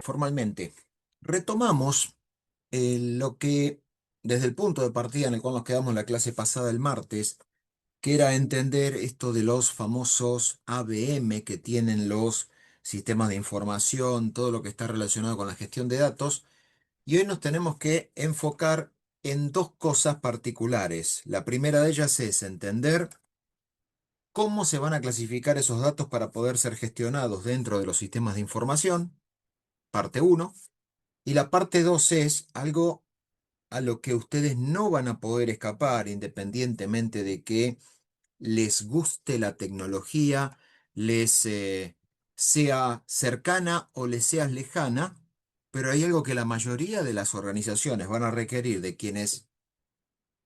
Formalmente. Retomamos lo que, desde el punto de partida en el cual nos quedamos en la clase pasada el martes, que era entender esto de los famosos ABM que tienen los sistemas de información, todo lo que está relacionado con la gestión de datos, y hoy nos tenemos que enfocar en dos cosas particulares. La primera de ellas es entender cómo se van a clasificar esos datos para poder ser gestionados dentro de los sistemas de información, parte uno. Y la parte 2 es algo a lo que ustedes no van a poder escapar independientemente de que les guste la tecnología, les sea cercana o les sea lejana, pero hay algo que la mayoría de las organizaciones van a requerir de quienes,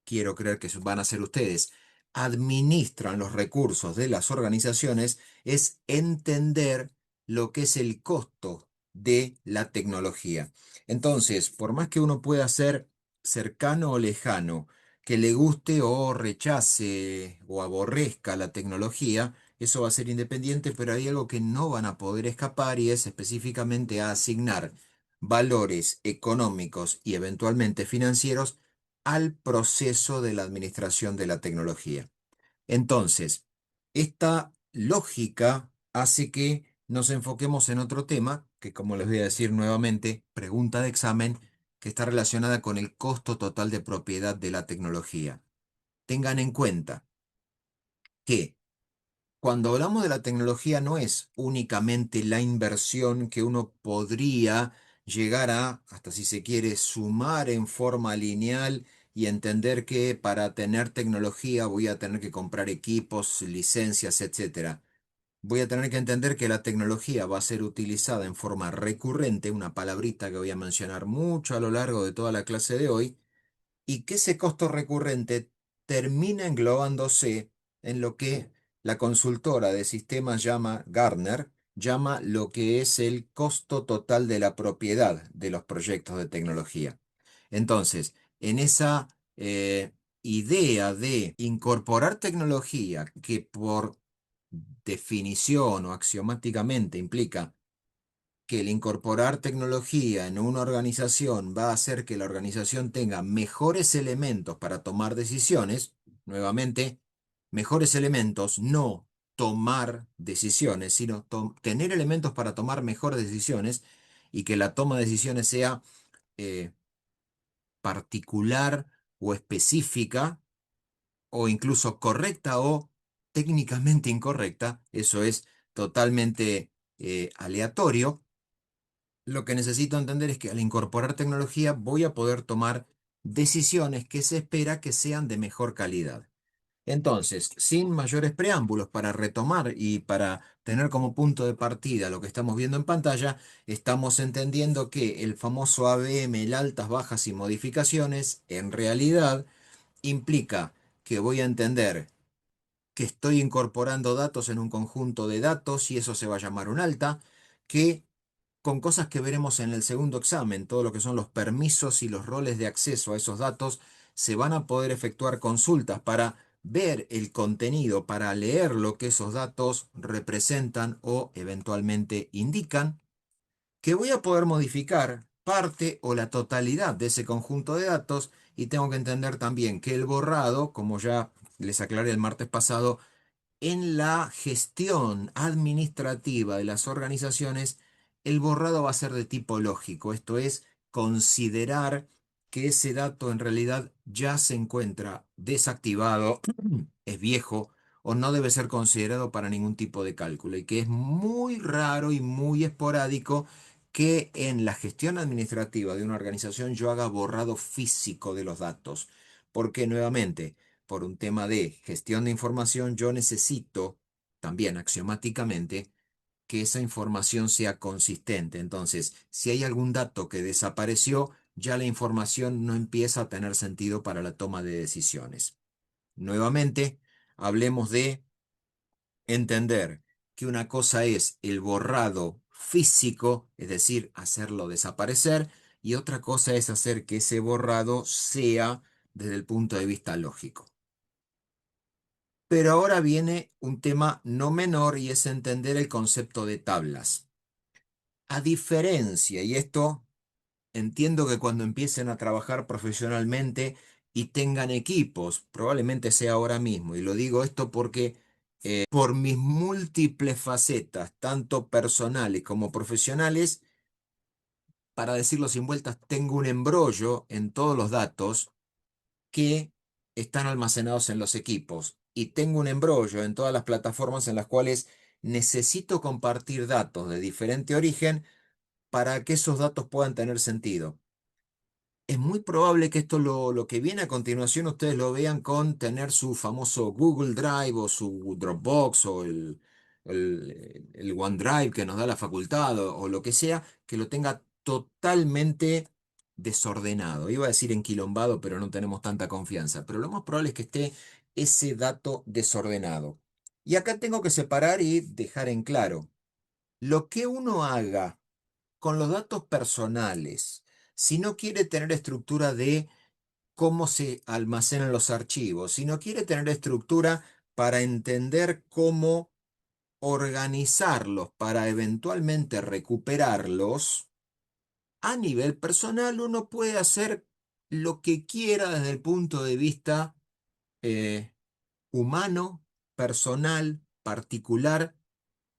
quiero creer que van a ser ustedes, administran los recursos de las organizaciones, es entender lo que es el costo de la tecnología. Entonces, por más que uno pueda ser cercano o lejano, que le guste o rechace o aborrezca la tecnología, eso va a ser independiente, pero hay algo que no van a poder escapar y es específicamente a asignar valores económicos y eventualmente financieros al proceso de la administración de la tecnología. Entonces, esta lógica hace que nos enfoquemos en otro tema, que como les voy a decir nuevamente, pregunta de examen, que está relacionada con el costo total de propiedad de la tecnología. Tengan en cuenta que cuando hablamos de la tecnología no es únicamente la inversión que uno podría llegar a, hasta si se quiere, sumar en forma lineal y entender que para tener tecnología voy a tener que comprar equipos, licencias, etcétera. Voy a tener que entender que la tecnología va a ser utilizada en forma recurrente, una palabrita que voy a mencionar mucho a lo largo de toda la clase de hoy, y que ese costo recurrente termina englobándose en lo que la consultora de sistemas llama Gartner, llama lo que es el costo total de la propiedad de los proyectos de tecnología. Entonces, en esa idea de incorporar tecnología que por definición o axiomáticamente implica que el incorporar tecnología en una organización va a hacer que la organización tenga mejores elementos para tomar decisiones, nuevamente, mejores elementos, no tomar decisiones, sino tener elementos para tomar mejores decisiones y que la toma de decisiones sea eh, particular o específica o incluso correcta o técnicamente incorrecta, eso es totalmente aleatorio. Lo que necesito entender es que al incorporar tecnología voy a poder tomar decisiones que se espera que sean de mejor calidad. Entonces, sin mayores preámbulos, para retomar y para tener como punto de partida lo que estamos viendo en pantalla, estamos entendiendo que el famoso ABM, el altas, bajas y modificaciones, en realidad implica que voy a entender que estoy incorporando datos en un conjunto de datos y eso se va a llamar un alta, que con cosas que veremos en el segundo examen, todo lo que son los permisos y los roles de acceso a esos datos, se van a poder efectuar consultas para ver el contenido, para leer lo que esos datos representan o eventualmente indican, que voy a poder modificar parte o la totalidad de ese conjunto de datos y tengo que entender también que el borrado, como ya les aclaré el martes pasado, en la gestión administrativa de las organizaciones, el borrado va a ser de tipo lógico, esto es, considerar que ese dato en realidad ya se encuentra desactivado, es viejo o no debe ser considerado para ningún tipo de cálculo y que es muy raro y muy esporádico que en la gestión administrativa de una organización yo haga borrado físico de los datos, porque nuevamente por un tema de gestión de información, yo necesito también axiomáticamente que esa información sea consistente. Entonces, si hay algún dato que desapareció, ya la información no empieza a tener sentido para la toma de decisiones. Nuevamente, hablemos de entender que una cosa es el borrado físico, es decir, hacerlo desaparecer, y otra cosa es hacer que ese borrado sea desde el punto de vista lógico. Pero ahora viene un tema no menor y es entender el concepto de tablas. A diferencia, y esto entiendo que cuando empiecen a trabajar profesionalmente y tengan equipos, probablemente sea ahora mismo, y lo digo esto porque por mis múltiples facetas, tanto personales como profesionales, para decirlo sin vueltas, tengo un embrollo en todos los datos que están almacenados en los equipos y tengo un embrollo en todas las plataformas en las cuales necesito compartir datos de diferente origen para que esos datos puedan tener sentido. Es muy probable que esto lo que viene a continuación ustedes lo vean con tener su famoso Google Drive o su Dropbox o el OneDrive que nos da la facultad o lo que sea, que lo tenga totalmente desordenado. Iba a decir enquilombado, pero no tenemos tanta confianza. Pero lo más probable es que esté ese dato desordenado. Y acá tengo que separar y dejar en claro, lo que uno haga con los datos personales, si no quiere tener estructura de cómo se almacenan los archivos, si no quiere tener estructura para entender cómo organizarlos para eventualmente recuperarlos, a nivel personal uno puede hacer lo que quiera desde el punto de vista eh, humano, personal, particular,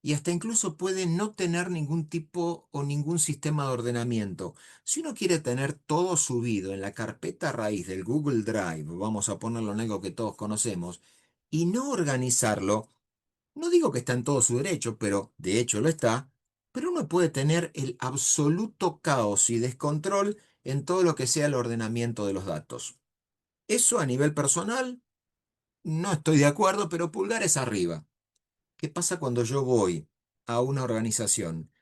y hasta incluso puede no tener ningún tipo o ningún sistema de ordenamiento. Si uno quiere tener todo subido en la carpeta raíz del Google Drive, vamos a ponerlo en algo que todos conocemos, y no organizarlo, no digo que está en todo su derecho, pero de hecho lo está, pero uno puede tener el absoluto caos y descontrol en todo lo que sea el ordenamiento de los datos. Eso a nivel personal, no estoy de acuerdo, pero pulgares arriba. ¿Qué pasa cuando yo voy a una organización?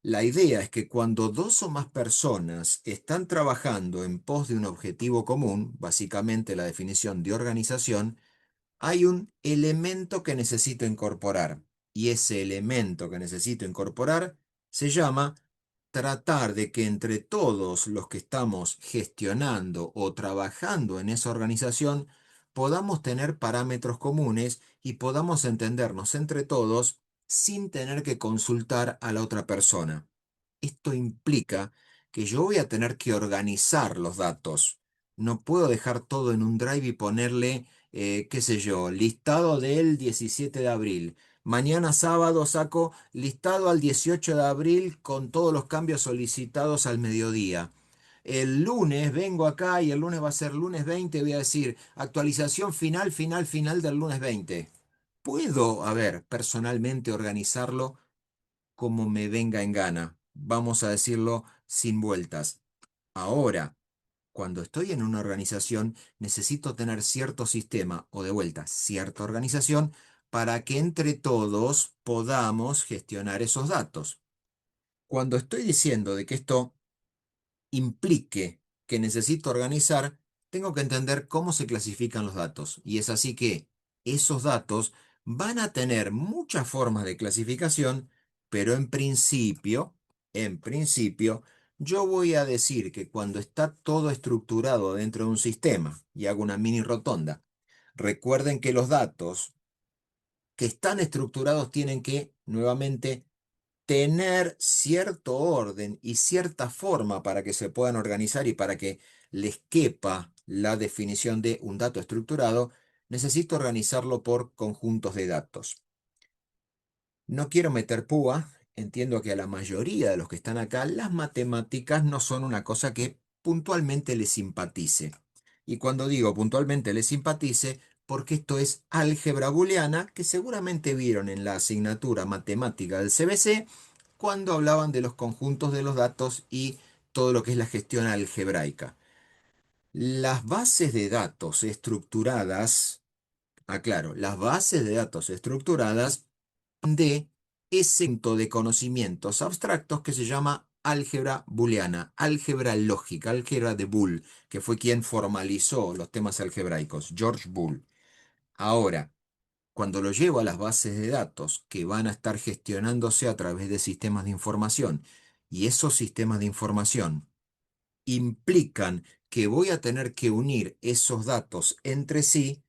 La idea es que cuando dos o más personas están trabajando en pos de un objetivo común, básicamente la definición de organización, hay un elemento que necesito incorporar. Y ese elemento que necesito incorporar se llama tratar de que entre todos los que estamos gestionando o trabajando en esa organización podamos tener parámetros comunes y podamos entendernos entre todos sin tener que consultar a la otra persona. Esto implica que yo voy a tener que organizar los datos. No puedo dejar todo en un drive y ponerle, qué sé yo, listado del 17 de abril. Mañana sábado saco listado al 18 de abril con todos los cambios solicitados al mediodía. El lunes vengo acá y el lunes va a ser lunes 20, voy a decir actualización final, final, final del lunes 20. Puedo, a ver, personalmente organizarlo como me venga en gana. Vamos a decirlo sin vueltas. Ahora, cuando estoy en una organización, necesito tener cierto sistema o de vuelta, cierta organización para que entre todos podamos gestionar esos datos. Cuando estoy diciendo de que esto implique que necesito organizar, tengo que entender cómo se clasifican los datos. Y es así que esos datos van a tener muchas formas de clasificación, pero en principio, yo voy a decir que cuando está todo estructurado dentro de un sistema, y hago una mini rotonda, recuerden que los datos que están estructurados tienen que, nuevamente, tener cierto orden y cierta forma para que se puedan organizar y para que les quepa la definición de un dato estructurado, necesito organizarlo por conjuntos de datos. No quiero meter púa, entiendo que a la mayoría de los que están acá las matemáticas no son una cosa que puntualmente les simpatice. Y cuando digo puntualmente les simpatice, porque esto es álgebra booleana, que seguramente vieron en la asignatura matemática del CBC cuando hablaban de los conjuntos de los datos y todo lo que es la gestión algebraica. Las bases de datos estructuradas, aclaro, las bases de datos estructuradas de ese conjunto de conocimientos abstractos que se llama álgebra booleana, álgebra lógica, álgebra de Boole, que fue quien formalizó los temas algebraicos, George Boole. Ahora, cuando lo llevo a las bases de datos que van a estar gestionándose a través de sistemas de información, y esos sistemas de información implican que voy a tener que unir esos datos entre sí,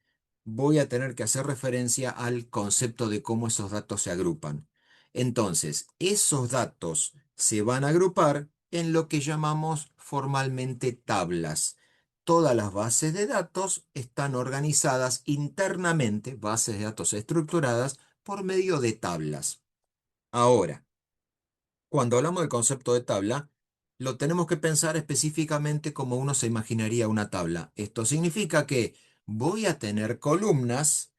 voy a tener que hacer referencia al concepto de cómo esos datos se agrupan. Entonces, esos datos se van a agrupar en lo que llamamos formalmente tablas. Todas las bases de datos están organizadas internamente, bases de datos estructuradas, por medio de tablas. Ahora, cuando hablamos del concepto de tabla, lo tenemos que pensar específicamente como uno se imaginaría una tabla. Esto significa que voy a tener columnas.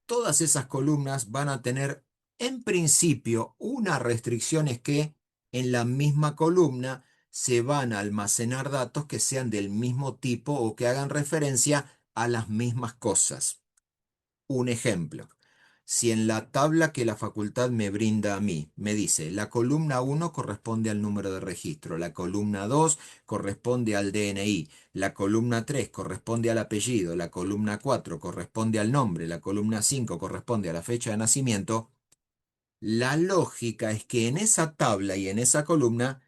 Todas esas columnas van a tener, en principio, una restricción es que en la misma columna se van a almacenar datos que sean del mismo tipo o que hagan referencia a las mismas cosas. Un ejemplo, si en la tabla que la facultad me brinda a mí me dice la columna 1 corresponde al número de registro, la columna 2 corresponde al DNI, la columna 3 corresponde al apellido, la columna 4 corresponde al nombre, la columna 5 corresponde a la fecha de nacimiento, la lógica es que en esa tabla y en esa columna,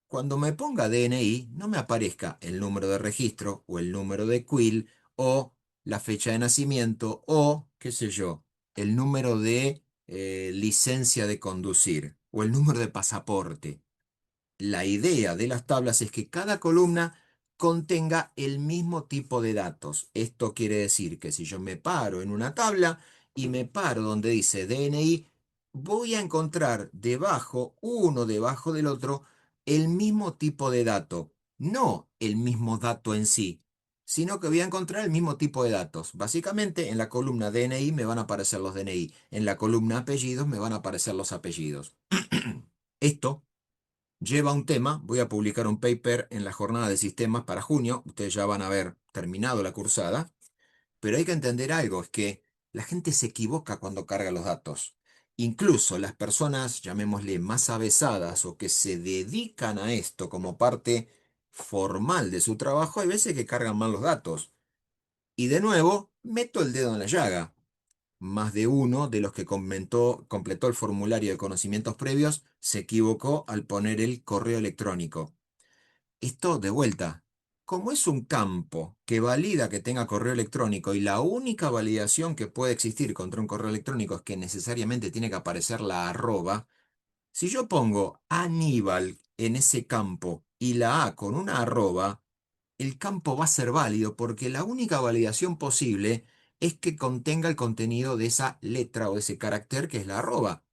cuando me ponga DNI, no me aparezca el número de registro o el número de quill o la fecha de nacimiento o, qué sé yo, el número de licencia de conducir o el número de pasaporte. La idea de las tablas es que cada columna contenga el mismo tipo de datos. Esto quiere decir que si yo me paro en una tabla y me paro donde dice DNI, voy a encontrar debajo, uno debajo del otro, el mismo tipo de dato. No el mismo dato en sí, sino que voy a encontrar el mismo tipo de datos. Básicamente, en la columna DNI me van a aparecer los DNI. En la columna apellidos me van a aparecer los apellidos. Esto lleva un tema, voy a publicar un paper en la jornada de sistemas para junio, ustedes ya van a haber terminado la cursada, pero hay que entender algo, es que la gente se equivoca cuando carga los datos. Incluso las personas, llamémosle más avesadas o que se dedican a esto como parte formal de su trabajo, hay veces que cargan mal los datos. Y de nuevo, meto el dedo en la llaga. Más de uno de los que completó el formulario de conocimientos previos se equivocó al poner el correo electrónico. Esto de vuelta, como es un campo que valida que tenga correo electrónico y la única validación que puede existir contra un correo electrónico es que necesariamente tiene que aparecer la arroba, si yo pongo Aníbal en ese campo y la A con una arroba, el campo va a ser válido porque la única validación posible es que contenga el contenido de esa letra o ese carácter que es la arroba.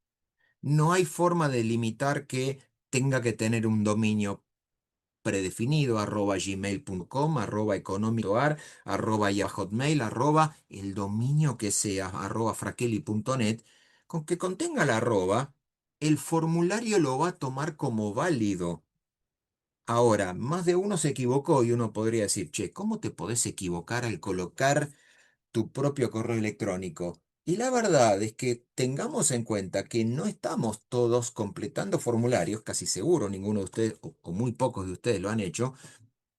No hay forma de limitar que tenga que tener un dominio predefinido, @gmail.com, @económicoar, @hotmail, el dominio que sea, @fraqueli.net, con que contenga la arroba, el formulario lo va a tomar como válido. Ahora, más de uno se equivocó y uno podría decir, che, ¿cómo te podés equivocar al colocar tu propio correo electrónico? Y la verdad es que tengamos en cuenta que no estamos todos completando formularios, casi seguro ninguno de ustedes o muy pocos de ustedes lo han hecho,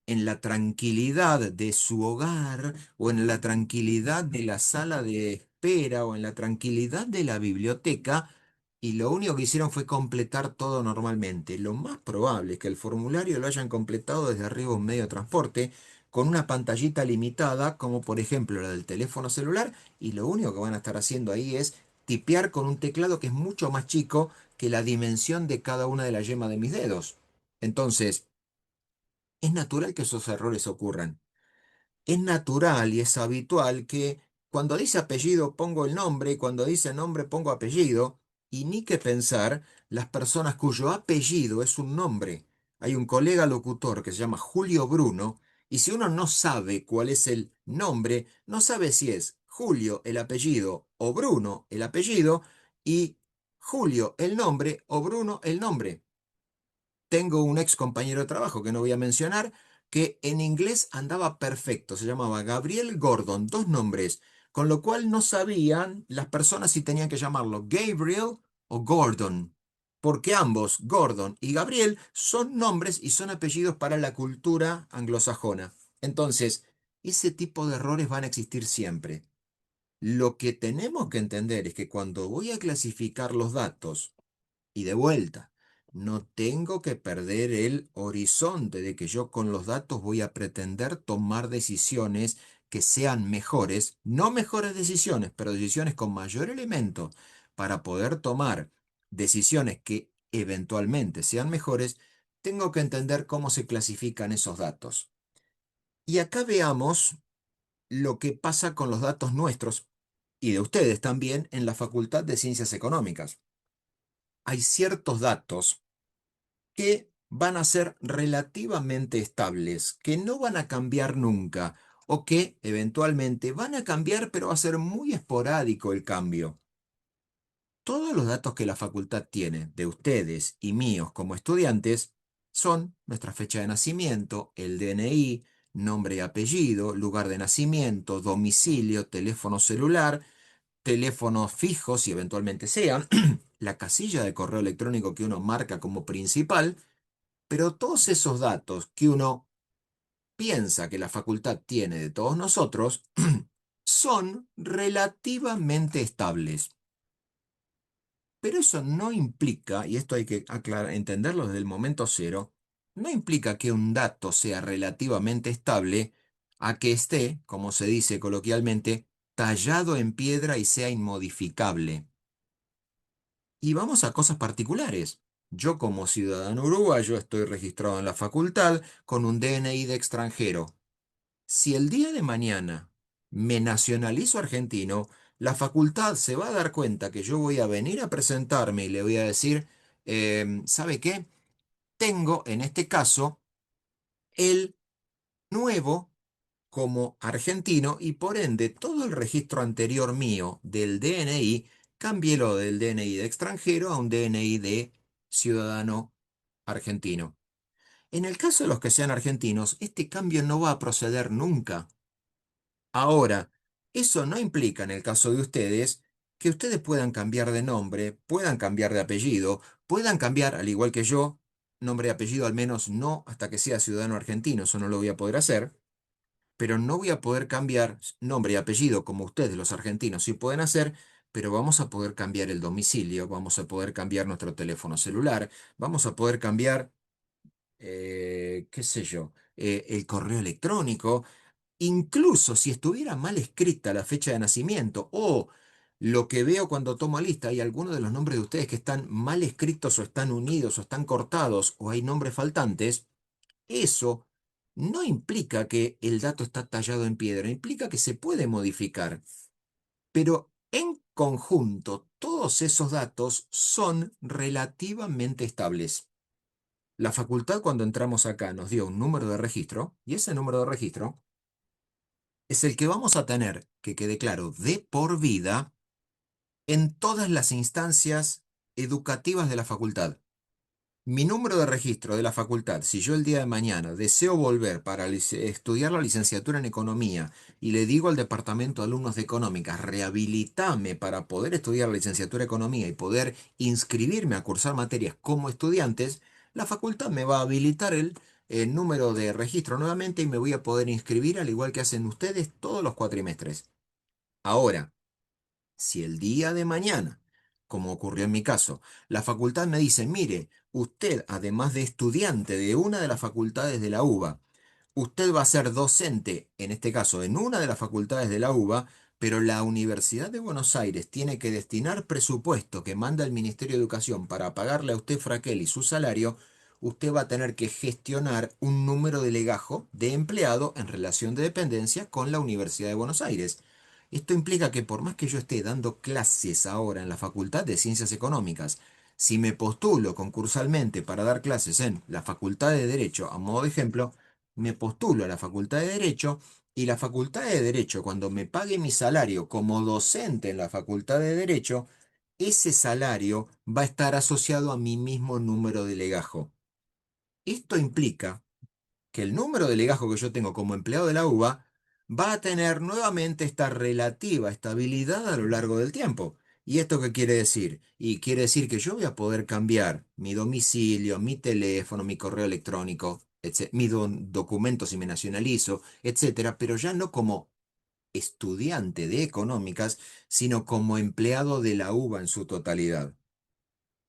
en la tranquilidad de su hogar o en la tranquilidad de la sala de espera o en la tranquilidad de la biblioteca y lo único que hicieron fue completar todo normalmente. Lo más probable es que el formulario lo hayan completado desde arriba de un medio de transporte con una pantallita limitada como por ejemplo la del teléfono celular y lo único que van a estar haciendo ahí es tipear con un teclado que es mucho más chico que la dimensión de cada una de las yemas de mis dedos. Entonces, es natural que esos errores ocurran. Es natural y es habitual que cuando dice apellido pongo el nombre y cuando dice nombre pongo apellido. Y ni que pensar las personas cuyo apellido es un nombre. Hay un colega locutor que se llama Julio Bruno y si uno no sabe cuál es el nombre, no sabe si es Julio el apellido o Bruno el apellido y Julio el nombre o Bruno el nombre. Tengo un ex compañero de trabajo que no voy a mencionar, que en inglés andaba perfecto, se llamaba Gabriel Gordon, dos nombres, con lo cual no sabían las personas si tenían que llamarlo Gabriel o Gordon, porque ambos, Gordon y Gabriel, son nombres y son apellidos para la cultura anglosajona. Entonces, ese tipo de errores van a existir siempre. Lo que tenemos que entender es que cuando voy a clasificar los datos, y de vuelta, no tengo que perder el horizonte de que yo con los datos voy a pretender tomar decisiones que sean mejores, no mejores decisiones, pero decisiones con mayor elemento para poder tomar decisiones que eventualmente sean mejores, tengo que entender cómo se clasifican esos datos. Y acá veamos lo que pasa con los datos nuestros y de ustedes también en la Facultad de Ciencias Económicas. Hay ciertos datos que van a ser relativamente estables, que no van a cambiar nunca, o que eventualmente van a cambiar, pero va a ser muy esporádico el cambio. Todos los datos que la facultad tiene de ustedes y míos como estudiantes son nuestra fecha de nacimiento, el DNI, nombre y apellido, lugar de nacimiento, domicilio, teléfono celular, teléfonos fijos si eventualmente sean, la casilla de correo electrónico que uno marca como principal, pero todos esos datos que uno piensa que la facultad tiene de todos nosotros son relativamente estables. Pero eso no implica, y esto hay que entenderlo desde el momento cero, no implica que un dato sea relativamente estable a que esté, como se dice coloquialmente, tallado en piedra y sea inmodificable. Y vamos a cosas particulares. Yo como ciudadano uruguayo estoy registrado en la facultad con un DNI de extranjero. Si el día de mañana me nacionalizo argentino, la facultad se va a dar cuenta que yo voy a venir a presentarme y le voy a decir, ¿sabe qué? Tengo, en este caso, el nuevo como argentino y por ende todo el registro anterior mío del DNI, cámbielo del DNI de extranjero a un DNI de ciudadano argentino. En el caso de los que sean argentinos, este cambio no va a proceder nunca. Ahora, eso no implica en el caso de ustedes que ustedes puedan cambiar de nombre, puedan cambiar de apellido, puedan cambiar, al igual que yo, nombre y apellido al menos no hasta que sea ciudadano argentino, eso no lo voy a poder hacer, pero no voy a poder cambiar nombre y apellido como ustedes los argentinos sí pueden hacer, pero vamos a poder cambiar el domicilio, vamos a poder cambiar nuestro teléfono celular, vamos a poder cambiar, qué sé yo, el correo electrónico. Incluso si estuviera mal escrita la fecha de nacimiento o lo que veo cuando tomo lista, hay algunos de los nombres de ustedes que están mal escritos o están unidos o están cortados o hay nombres faltantes, eso no implica que el dato está tallado en piedra, implica que se puede modificar. Pero en conjunto, todos esos datos son relativamente estables. La facultad cuando entramos acá nos dio un número de registro y ese número de registro es el que vamos a tener, que quede claro, de por vida en todas las instancias educativas de la facultad. Mi número de registro de la facultad, si yo el día de mañana deseo volver para estudiar la licenciatura en economía y le digo al departamento de alumnos de económicas, rehabilitame para poder estudiar la licenciatura en economía y poder inscribirme a cursar materias como estudiantes, la facultad me va a habilitar el número de registro nuevamente y me voy a poder inscribir al igual que hacen ustedes todos los cuatrimestres. Ahora, si el día de mañana, como ocurrió en mi caso, la facultad me dice, mire, usted, además de estudiante de una de las facultades de la UBA, usted va a ser docente, en este caso, en una de las facultades de la UBA, pero la Universidad de Buenos Aires tiene que destinar presupuesto que manda el Ministerio de Educación para pagarle a usted, Fraquel, y su salario, usted va a tener que gestionar un número de legajo de empleado en relación de dependencia con la Universidad de Buenos Aires. Esto implica que por más que yo esté dando clases ahora en la Facultad de Ciencias Económicas, si me postulo concursalmente para dar clases en la Facultad de Derecho, a modo de ejemplo, me postulo a la Facultad de Derecho y la Facultad de Derecho, cuando me pague mi salario como docente en la Facultad de Derecho, ese salario va a estar asociado a mi mismo número de legajo. Esto implica que el número de legajo que yo tengo como empleado de la UBA va a tener nuevamente esta relativa estabilidad a lo largo del tiempo. ¿Y esto qué quiere decir? Y quiere decir que yo voy a poder cambiar mi domicilio, mi teléfono, mi correo electrónico, mis documentos si me nacionalizo, etcétera, pero ya no como estudiante de económicas, sino como empleado de la UBA en su totalidad.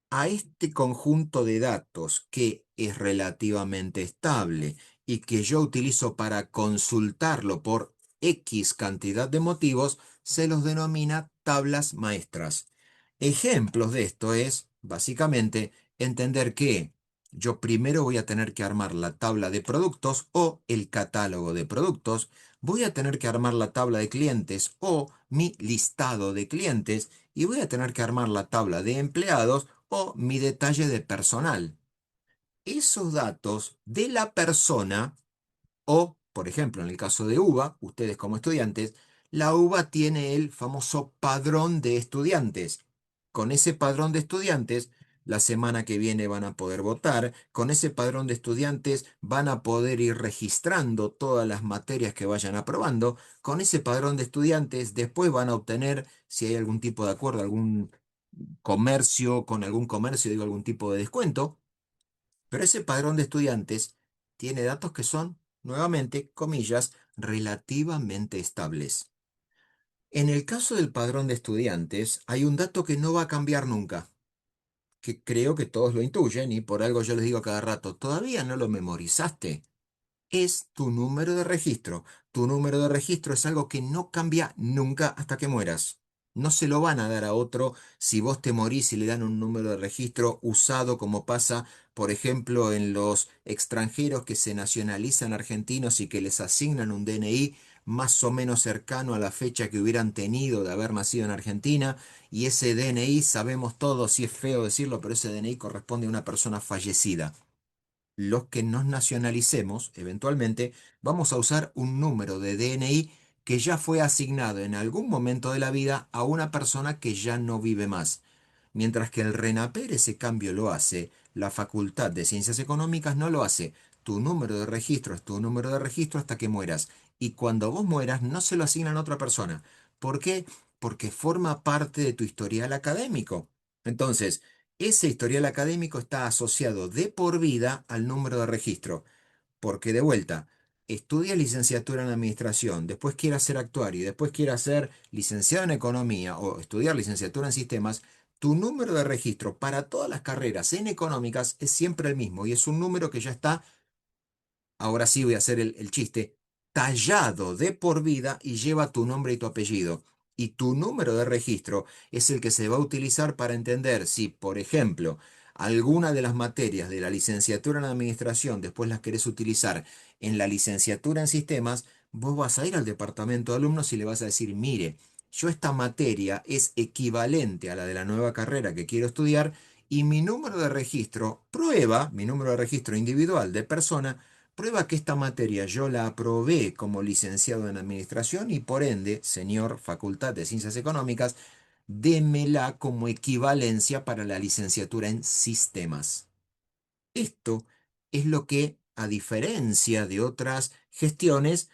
A este conjunto de datos que es relativamente estable y que yo utilizo para consultarlo por X cantidad de motivos, se los denomina tablas maestras. Ejemplos de esto es, básicamente, entender que yo primero voy a tener que armar la tabla de productos o el catálogo de productos, voy a tener que armar la tabla de clientes o mi listado de clientes y voy a tener que armar la tabla de empleados o mi detalle de personal. Esos datos de la persona o, por ejemplo, en el caso de UBA, ustedes como estudiantes, la UBA tiene el famoso padrón de estudiantes. Con ese padrón de estudiantes, la semana que viene van a poder votar. Con ese padrón de estudiantes van a poder ir registrando todas las materias que vayan aprobando. Con ese padrón de estudiantes, después van a obtener, si hay algún tipo de acuerdo, algún comercio, con algún comercio, digo, algún tipo de descuento. Pero ese padrón de estudiantes tiene datos que son, nuevamente, comillas, relativamente estables. En el caso del padrón de estudiantes, hay un dato que no va a cambiar nunca, que creo que todos lo intuyen y por algo yo les digo a cada rato, ¿todavía no lo memorizaste? Es tu número de registro. Tu número de registro es algo que no cambia nunca hasta que mueras. No se lo van a dar a otro si vos te morís y le dan un número de registro usado como pasa, por ejemplo, en los extranjeros que se nacionalizan argentinos y que les asignan un DNI más o menos cercano a la fecha que hubieran tenido de haber nacido en Argentina. Y ese DNI, sabemos todos, si es feo decirlo, pero ese DNI corresponde a una persona fallecida. Los que nos nacionalicemos, eventualmente, vamos a usar un número de DNI que ya fue asignado en algún momento de la vida a una persona que ya no vive más. Mientras que el RENAPER ese cambio lo hace, la Facultad de Ciencias Económicas no lo hace. Tu número de registro es tu número de registro hasta que mueras. Y cuando vos mueras no se lo asignan a otra persona. ¿Por qué? Porque forma parte de tu historial académico. Entonces, ese historial académico está asociado de por vida al número de registro, porque de vuelta, estudia licenciatura en administración, después quiere ser actuario, y después quiere ser licenciado en economía o estudiar licenciatura en sistemas, tu número de registro para todas las carreras en económicas es siempre el mismo y es un número que ya está, ahora sí voy a hacer el chiste, tallado de por vida y lleva tu nombre y tu apellido. Y tu número de registro es el que se va a utilizar para entender si, por ejemplo, alguna de las materias de la licenciatura en administración después las querés utilizar en la licenciatura en sistemas, vos vas a ir al departamento de alumnos y le vas a decir, mire, yo esta materia es equivalente a la de la nueva carrera que quiero estudiar y mi número de registro prueba, mi número de registro individual de persona, prueba que esta materia yo la aprobé como licenciado en administración y por ende, señor Facultad de Ciencias Económicas, démela como equivalencia para la licenciatura en sistemas. Esto es lo que, a diferencia de otras gestiones,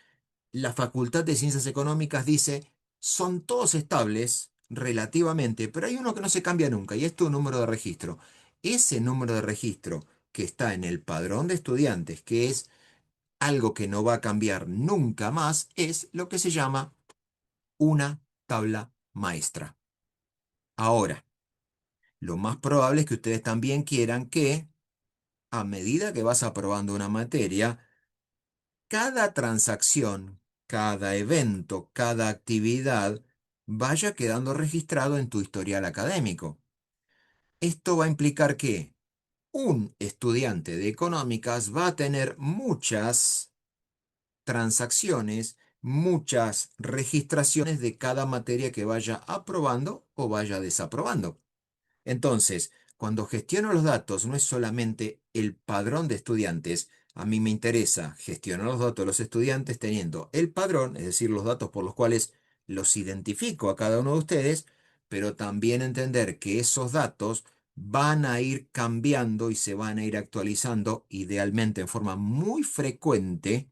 la Facultad de Ciencias Económicas dice, son todos estables relativamente, pero hay uno que no se cambia nunca y es tu número de registro. Ese número de registro que está en el padrón de estudiantes, que es algo que no va a cambiar nunca más, es lo que se llama una tabla maestra. Ahora, lo más probable es que ustedes también quieran que, a medida que vas aprobando una materia, cada transacción, cada evento, cada actividad vaya quedando registrado en tu historial académico. Esto va a implicar que un estudiante de económicas va a tener muchas transacciones, muchas registraciones de cada materia que vaya aprobando o vaya desaprobando. Entonces, cuando gestiono los datos, no es solamente el padrón de estudiantes. A mí me interesa gestionar los datos de los estudiantes teniendo el padrón, es decir, los datos por los cuales los identifico a cada uno de ustedes, pero también entender que esos datos van a ir cambiando y se van a ir actualizando, idealmente en forma muy frecuente,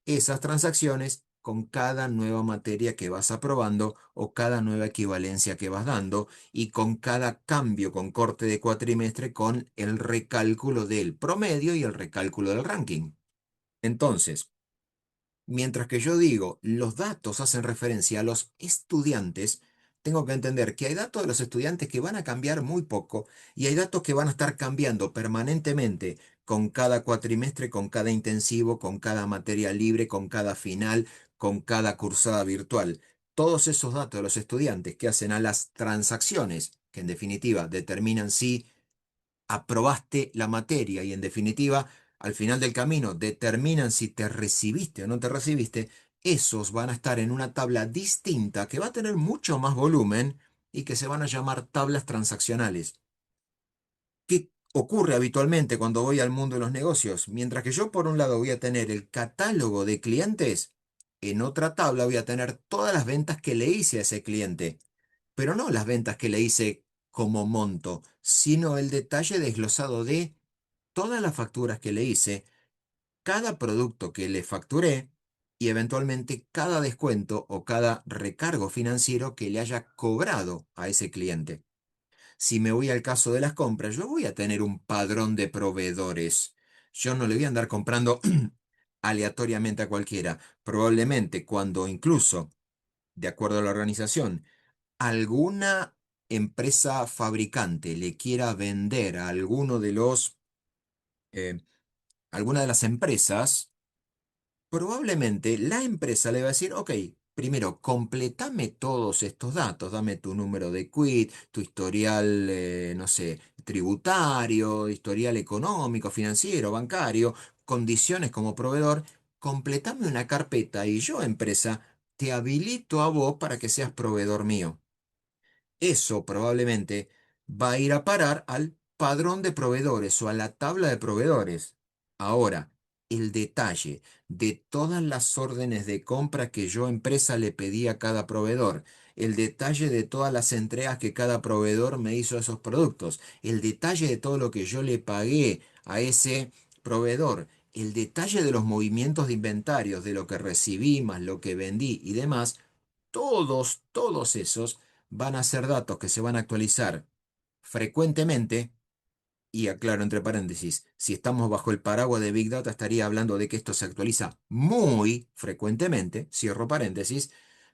esas transacciones con cada nueva materia que vas aprobando o cada nueva equivalencia que vas dando y con cada cambio con corte de cuatrimestre con el recálculo del promedio y el recálculo del ranking. Entonces, mientras que yo digo, los datos hacen referencia a los estudiantes, tengo que entender que hay datos de los estudiantes que van a cambiar muy poco y hay datos que van a estar cambiando permanentemente con cada cuatrimestre, con cada intensivo, con cada materia libre, con cada final, con cada cursada virtual. todos esos datos de los estudiantes que hacen a las transacciones, que en definitiva determinan si aprobaste la materia y en definitiva, al final del camino, determinan si te recibiste o no te recibiste, esos van a estar en una tabla distinta que va a tener mucho más volumen y que se van a llamar tablas transaccionales. ¿Qué ocurre habitualmente cuando voy al mundo de los negocios? Mientras que yo por un lado voy a tener el catálogo de clientes, en otra tabla voy a tener todas las ventas que le hice a ese cliente, pero no las ventas que le hice como monto, sino el detalle desglosado de todas las facturas que le hice, cada producto que le facturé y eventualmente cada descuento o cada recargo financiero que le haya cobrado a ese cliente. Si me voy al caso de las compras, yo voy a tener un padrón de proveedores. Yo no le voy a andar comprando aleatoriamente a cualquiera. Probablemente cuando incluso, de acuerdo a la organización, alguna empresa fabricante le quiera vender a eh, alguna de las empresas, probablemente la empresa le va a decir, ok, primero, completame todos estos datos, dame tu número de quit, tu historial, no sé, tributario, historial económico, financiero, bancario, condiciones como proveedor, completame una carpeta y yo, empresa, te habilito a vos para que seas proveedor mío. Eso probablemente va a ir a parar al padrón de proveedores o a la tabla de proveedores. Ahora, el detalle de todas las órdenes de compra que yo empresa le pedí a cada proveedor, el detalle de todas las entregas que cada proveedor me hizo a esos productos, el detalle de todo lo que yo le pagué a ese proveedor, el detalle de los movimientos de inventarios, de lo que recibí más lo que vendí y demás, todos esos van a ser datos que se van a actualizar frecuentemente, y aclaro entre paréntesis, si estamos bajo el paraguas de Big Data estaría hablando de que esto se actualiza muy frecuentemente, cierro paréntesis,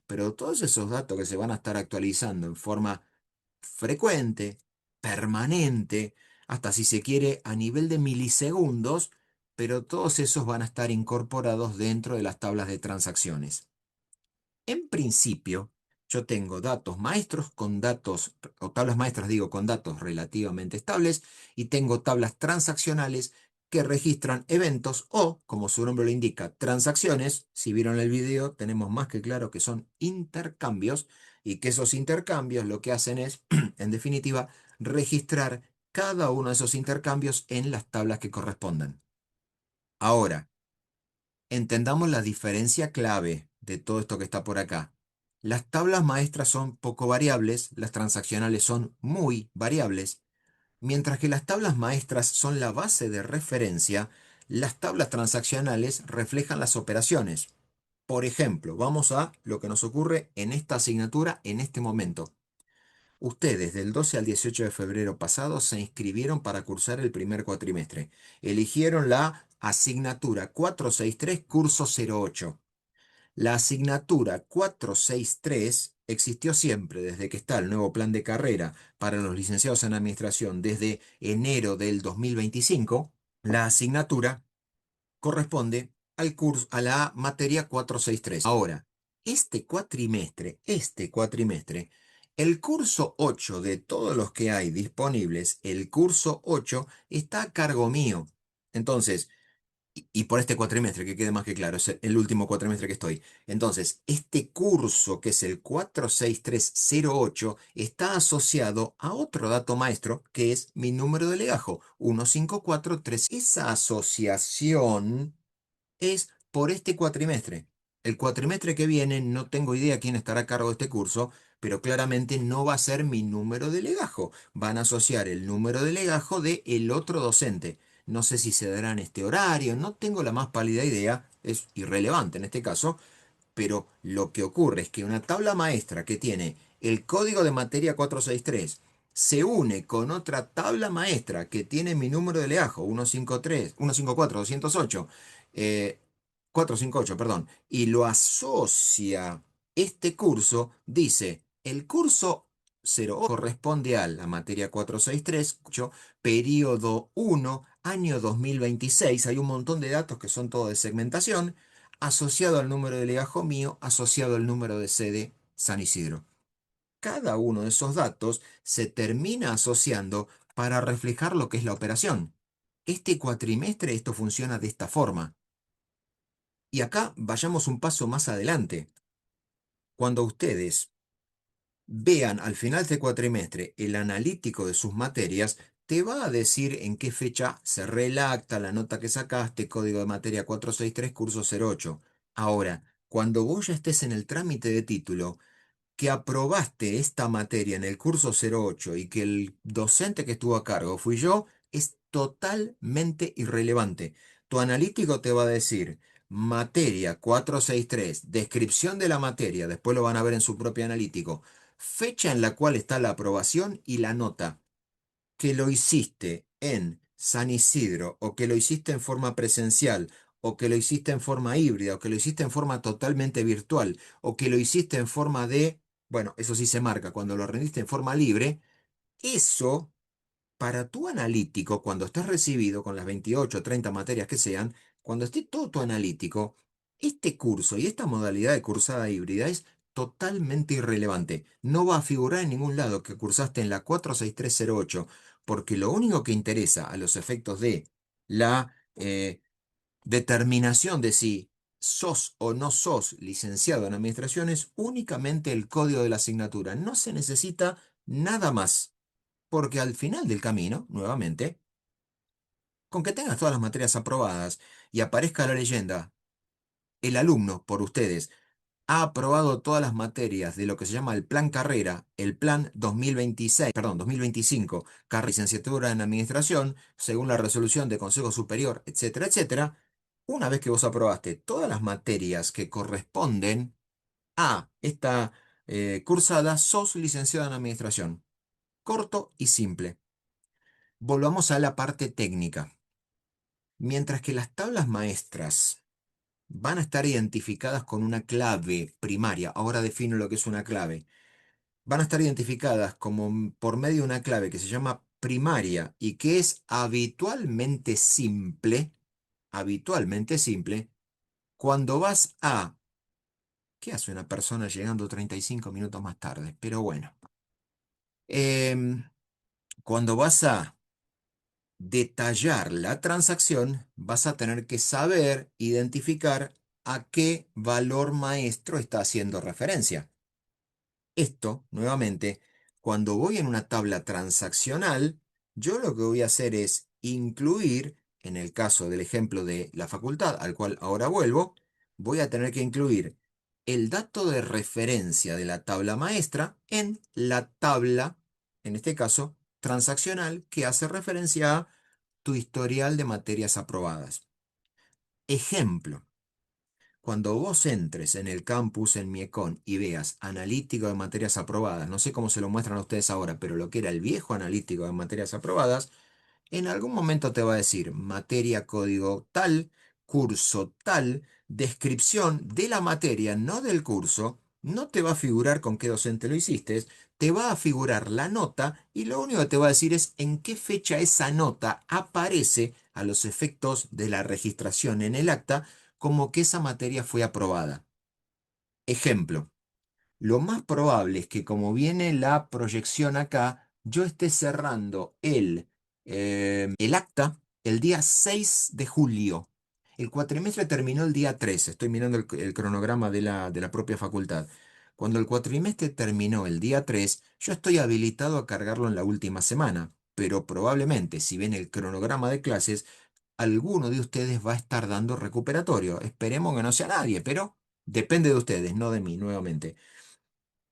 pero todos esos datos que se van a estar actualizando en forma frecuente, permanente, hasta si se quiere a nivel de milisegundos, pero todos esos van a estar incorporados dentro de las tablas de transacciones. En principio, yo tengo datos maestros con datos, o tablas maestras digo, con datos relativamente estables, y tengo tablas transaccionales que registran eventos o, como su nombre lo indica, transacciones. Si vieron el video, tenemos más que claro que son intercambios y que esos intercambios lo que hacen es, en definitiva, registrar cada uno de esos intercambios en las tablas que correspondan. Ahora, entendamos la diferencia clave de todo esto que está por acá. Las tablas maestras son poco variables, las transaccionales son muy variables, mientras que las tablas maestras son la base de referencia, las tablas transaccionales reflejan las operaciones. Por ejemplo, vamos a lo que nos ocurre en esta asignatura en este momento. Ustedes del 12 al 18 de febrero pasado se inscribieron para cursar el primer cuatrimestre. Eligieron la asignatura 463 curso 08. La asignatura 463 existió siempre desde que está el nuevo plan de carrera para los licenciados en administración desde enero del 2025. La asignatura corresponde al curso, a la materia 463. Ahora, este cuatrimestre, el curso 8 de todos los que hay disponibles, el curso 8 está a cargo mío. Entonces, y por este cuatrimestre, que quede más que claro, es el último cuatrimestre que estoy. Entonces, este curso, que es el 46308 está asociado a otro dato maestro, que es mi número de legajo, 1543. Esa asociación es por este cuatrimestre. El cuatrimestre que viene no tengo idea quién estará a cargo de este curso, pero claramente no va a ser mi número de legajo. Van a asociar el número de legajo de el otro docente. No sé si se dará en este horario, no tengo la más pálida idea, es irrelevante en este caso, pero lo que ocurre es que una tabla maestra que tiene el código de materia 463 se une con otra tabla maestra que tiene mi número de legajo 153, 154, 208, 458, perdón, y lo asocia este curso, dice, el curso 0 corresponde a la materia 463, periodo 1, año 2026. Hay un montón de datos que son todo de segmentación asociado al número de legajo mío, asociado al número de sede San Isidro. Cada uno de esos datos se termina asociando para reflejar lo que es la operación. Este cuatrimestre esto funciona de esta forma. Y acá vayamos un paso más adelante. Cuando ustedes vean al final de este cuatrimestre el analítico de sus materias, te va a decir en qué fecha se relacta la nota que sacaste, código de materia 463, curso 08. Ahora, cuando vos ya estés en el trámite de título, que aprobaste esta materia en el curso 08 y que el docente que estuvo a cargo fui yo, es totalmente irrelevante. Tu analítico te va a decir materia 463, descripción de la materia, después lo van a ver en su propio analítico, fecha en la cual está la aprobación y la nota. Que lo hiciste en San Isidro o que lo hiciste en forma presencial o que lo hiciste en forma híbrida o que lo hiciste en forma totalmente virtual o que lo hiciste en forma de, bueno, eso sí se marca, cuando lo rendiste en forma libre, eso para tu analítico, cuando estés recibido con las 28 o 30 materias que sean, cuando esté todo tu analítico, este curso y esta modalidad de cursada híbrida es totalmente irrelevante. No va a figurar en ningún lado que cursaste en la 46308, porque lo único que interesa a los efectos de la determinación de si sos o no sos licenciado en administración es únicamente el código de la asignatura. No se necesita nada más. Porque al final del camino, nuevamente, con que tengas todas las materias aprobadas y aparezca la leyenda, el alumno, por ustedes, ha aprobado todas las materias de lo que se llama el plan carrera, el plan 2026, perdón, 2025, carrera licenciatura en administración, según la resolución de Consejo Superior, etcétera, etcétera. Una vez que vos aprobaste todas las materias que corresponden a esta cursada, sos licenciado en administración. Corto y simple. Volvamos a la parte técnica. Mientras que las tablas maestras van a estar identificadas con una clave primaria, ahora defino lo que es una clave, van a estar identificadas como por medio de una clave que se llama primaria y que es habitualmente simple, cuando vas a... ¿Qué hace una persona llegando 35 minutos más tarde? Pero bueno, em, cuando vas a detallar la transacción, vas a tener que saber identificar a qué valor maestro está haciendo referencia. Esto, nuevamente, cuando voy en una tabla transaccional, yo lo que voy a hacer es incluir, en el caso del ejemplo de la facultad, al cual ahora vuelvo, voy a tener que incluir el dato de referencia de la tabla maestra en la tabla, en este caso, transaccional, que hace referencia a tu historial de materias aprobadas. Ejemplo, cuando vos entres en el campus en Miecon y veas analítico de materias aprobadas, no sé cómo se lo muestran a ustedes ahora, pero lo que era el viejo analítico de materias aprobadas, en algún momento te va a decir materia código tal, curso tal, descripción de la materia, no del curso. No te va a figurar con qué docente lo hiciste, te va a figurar la nota y lo único que te va a decir es en qué fecha esa nota aparece a los efectos de la registración en el acta como que esa materia fue aprobada. Ejemplo. Lo más probable es que como viene la proyección acá, yo esté cerrando el acta el día 6 de julio. El cuatrimestre terminó el día 3. Estoy mirando el cronograma de la propia facultad. Cuando el cuatrimestre terminó el día 3, yo estoy habilitado a cargarlo en la última semana, pero probablemente, si ven el cronograma de clases, alguno de ustedes va a estar dando recuperatorio. Esperemos que no sea nadie, pero depende de ustedes, no de mí, nuevamente.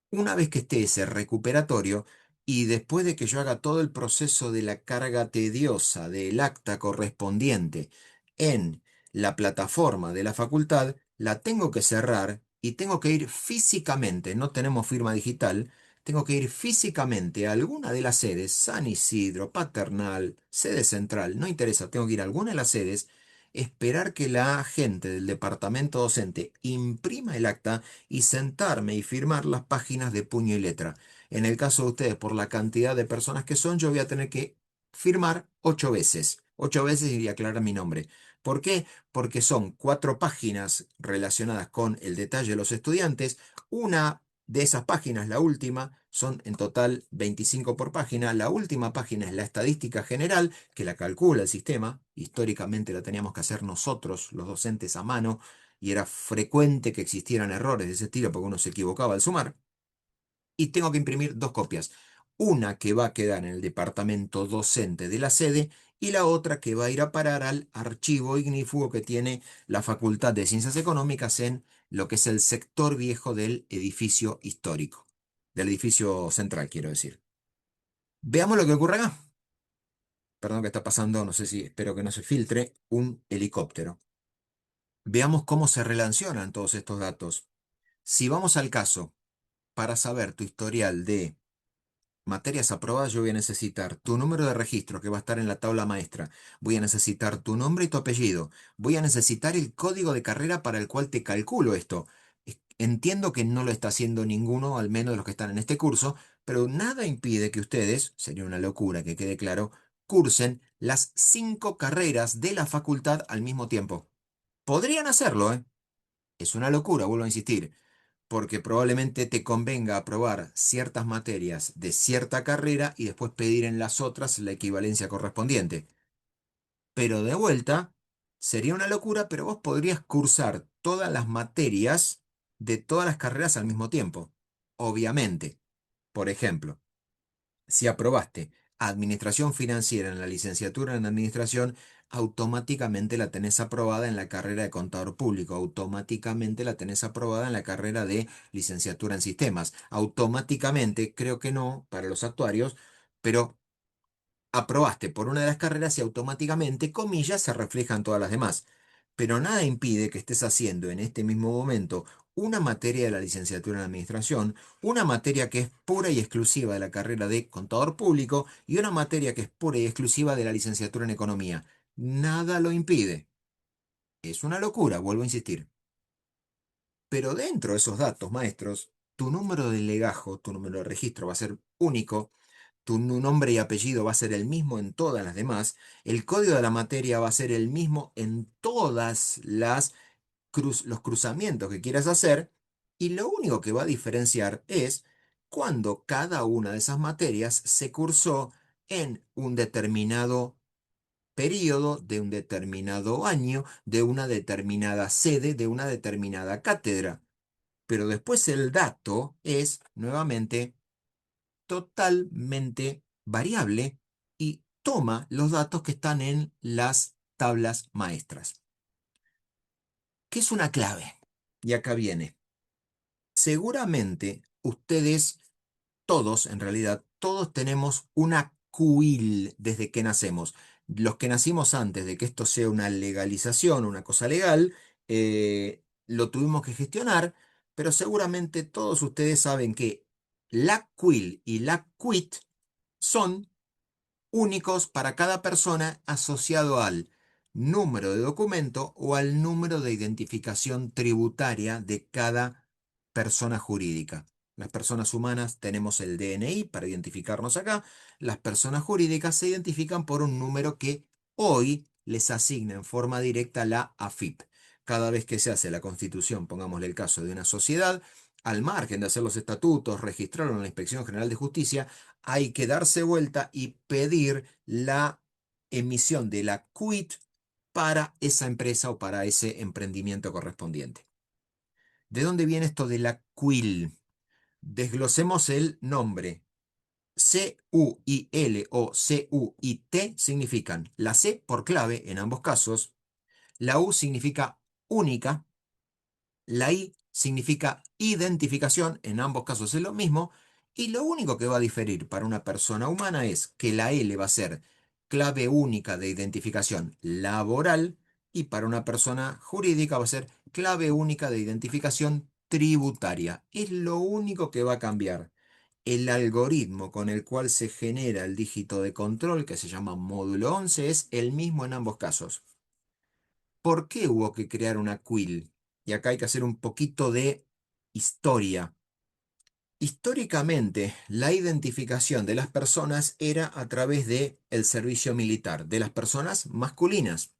Una vez que esté ese recuperatorio y después de que yo haga todo el proceso de la carga tediosa del acta correspondiente en la plataforma de la facultad, la tengo que cerrar y tengo que ir físicamente, no tenemos firma digital, tengo que ir físicamente a alguna de las sedes, San Isidro, Paternal, sede central, no interesa, tengo que ir a alguna de las sedes, esperar que la gente del departamento docente imprima el acta y sentarme y firmar las páginas de puño y letra. En el caso de ustedes, por la cantidad de personas que son, yo voy a tener que firmar 8 veces. 8 veces y aclarar mi nombre. ¿Por qué? Porque son 4 páginas relacionadas con el detalle de los estudiantes, una De esas páginas, la última, son en total 25 por página. La última página es la estadística general, que la calcula el sistema. Históricamente la teníamos que hacer nosotros, los docentes, a mano, y era frecuente que existieran errores de ese estilo porque uno se equivocaba al sumar. Y tengo que imprimir dos copias. Una que va a quedar en el departamento docente de la sede y la otra que va a ir a parar al archivo ignífugo que tiene la Facultad de Ciencias Económicas en lo que es el sector viejo del edificio histórico, del edificio central, quiero decir. Veamos lo que ocurre acá. Perdón que está pasando, no sé si, espero que no se filtre, un helicóptero. Veamos cómo se relacionan todos estos datos. Si vamos al caso, para saber tu historial de materias aprobadas, yo voy a necesitar tu número de registro que va a estar en la tabla maestra. Voy a necesitar tu nombre y tu apellido. Voy a necesitar el código de carrera para el cual te calculo esto. Entiendo que no lo está haciendo ninguno, al menos de los que están en este curso, pero nada impide que ustedes, sería una locura que quede claro, cursen las 5 carreras de la facultad al mismo tiempo. Podrían hacerlo, ¿eh? Es una locura, vuelvo a insistir, porque probablemente te convenga aprobar ciertas materias de cierta carrera y después pedir en las otras la equivalencia correspondiente. Pero de vuelta, sería una locura, pero vos podrías cursar todas las materias de todas las carreras al mismo tiempo. Obviamente, por ejemplo, si aprobaste administración financiera en la licenciatura en administración, automáticamente la tenés aprobada en la carrera de contador público, automáticamente la tenés aprobada en la carrera de licenciatura en sistemas, automáticamente, creo que no para los actuarios, pero aprobaste por una de las carreras y automáticamente, comillas, se reflejan todas las demás. Pero nada impide que estés haciendo en este mismo momento una materia de la licenciatura en administración, una materia que es pura y exclusiva de la carrera de contador público y una materia que es pura y exclusiva de la licenciatura en economía. Nada lo impide. Es una locura, vuelvo a insistir. Pero dentro de esos datos, maestros, tu número de legajo, tu número de registro va a ser único, tu nombre y apellido va a ser el mismo en todas las demás, el código de la materia va a ser el mismo en todas las los cruzamientos que quieras hacer, y lo único que va a diferenciar es cuando cada una de esas materias se cursó en un determinado periodo, de un determinado año, de una determinada sede, de una determinada cátedra. Pero después el dato es nuevamente totalmente variable y toma los datos que están en las tablas maestras. ¿Qué es una clave? Y acá viene. Seguramente ustedes, todos en realidad, todos tenemos una CUIL desde que nacemos. Los que nacimos antes de que esto sea una legalización, una cosa legal, lo tuvimos que gestionar, pero seguramente todos ustedes saben que la CUIL y la CUIT son únicos para cada persona asociado al número de documento o al número de identificación tributaria de cada persona jurídica. Las personas humanas tenemos el DNI para identificarnos acá. Las personas jurídicas se identifican por un número que hoy les asigna en forma directa la AFIP. Cada vez que se hace la constitución, pongámosle el caso de una sociedad, al margen de hacer los estatutos, registrarlo en la Inspección General de Justicia, hay que darse vuelta y pedir la emisión de la quit para esa empresa o para ese emprendimiento correspondiente. ¿De dónde viene esto de la QUIL? Desglosemos el nombre. CUIL o CUIT significan la C por clave en ambos casos, la U significa única, la I significa identificación, en ambos casos es lo mismo, y lo único que va a diferir para una persona humana es que la L va a ser clave única de identificación laboral y para una persona jurídica va a ser clave única de identificación tributaria. Es lo único que va a cambiar. El algoritmo con el cual se genera el dígito de control, que se llama módulo 11, es el mismo en ambos casos. ¿Por qué hubo que crear una quill? Y acá hay que hacer un poquito de historia. Históricamente, la identificación de las personas era a través de el servicio militar, de las personas masculinas.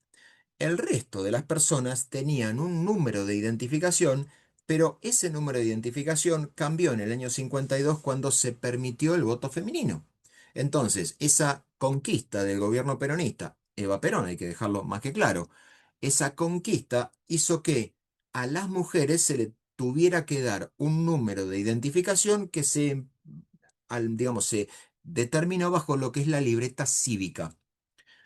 El resto de las personas tenían un número de identificación Pero ese número de identificación cambió en el año 52 cuando se permitió el voto femenino. Entonces, esa conquista del gobierno peronista, Eva Perón, hay que dejarlo más que claro, esa conquista hizo que a las mujeres se le tuviera que dar un número de identificación que digamos, se determinó bajo lo que es la libreta cívica.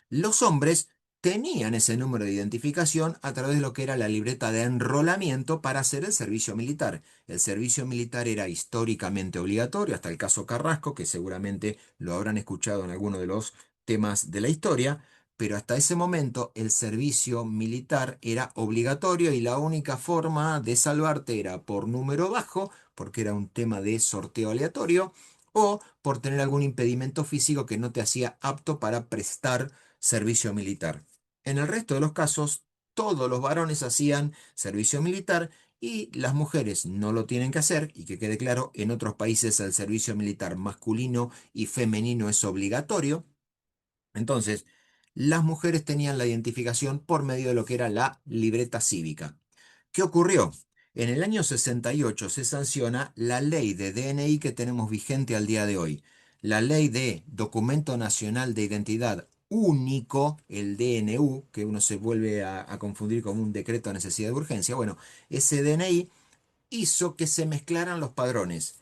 Los hombres tenían ese número de identificación a través de lo que era la libreta de enrolamiento para hacer el servicio militar. El servicio militar era históricamente obligatorio, hasta el caso Carrasco, que seguramente lo habrán escuchado en alguno de los temas de la historia, pero hasta ese momento el servicio militar era obligatorio y la única forma de salvarte era por número bajo, porque era un tema de sorteo aleatorio, o por tener algún impedimento físico que no te hacía apto para prestar servicio militar. En el resto de los casos, todos los varones hacían servicio militar y las mujeres no lo tienen que hacer, y que quede claro, en otros países el servicio militar masculino y femenino es obligatorio. Entonces, las mujeres tenían la identificación por medio de lo que era la libreta cívica. ¿Qué ocurrió? En el año 68 se sanciona la ley de DNI que tenemos vigente al día de hoy. La ley de Documento Nacional de Identidad Único, el DNU, que uno se vuelve a confundir con un decreto de necesidad de urgencia. Bueno, ese DNI hizo que se mezclaran los padrones.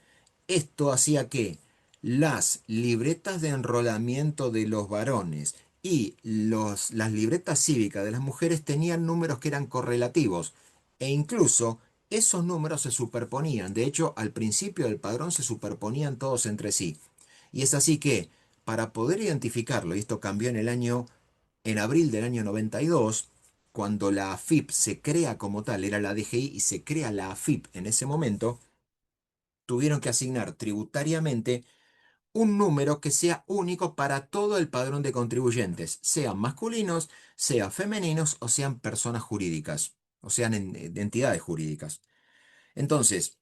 Esto hacía que las libretas de enrolamiento de los varones y las libretas cívicas de las mujeres tenían números que eran correlativos, e incluso esos números se superponían. De hecho, al principio del padrón se superponían todos entre sí. Y es así que, para poder identificarlo, y esto cambió en abril del año 92, cuando la AFIP se crea como tal, era la DGI y se crea la AFIP en ese momento, tuvieron que asignar tributariamente un número que sea único para todo el padrón de contribuyentes, sean masculinos, sean femeninos o sean personas jurídicas, o sean entidades jurídicas. Entonces,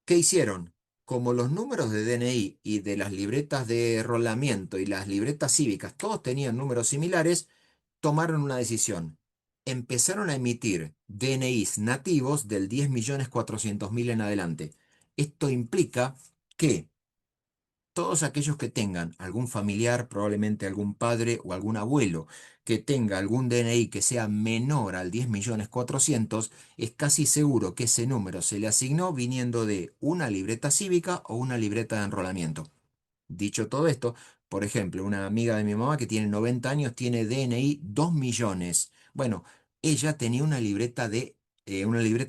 ¿qué hicieron? Como los números de DNI y de las libretas de enrolamiento y las libretas cívicas, todos tenían números similares, tomaron una decisión. Empezaron a emitir DNIs nativos del 10.400.000 en adelante. Esto implica que todos aquellos que tengan algún familiar, probablemente algún padre o algún abuelo, que tenga algún DNI que sea menor al 10.400.000, es casi seguro que ese número se le asignó viniendo de una libreta cívica o una libreta de enrolamiento. Dicho todo esto, por ejemplo, una amiga de mi mamá que tiene 90 años tiene DNI 2 millones. Bueno, ella tenía una libreta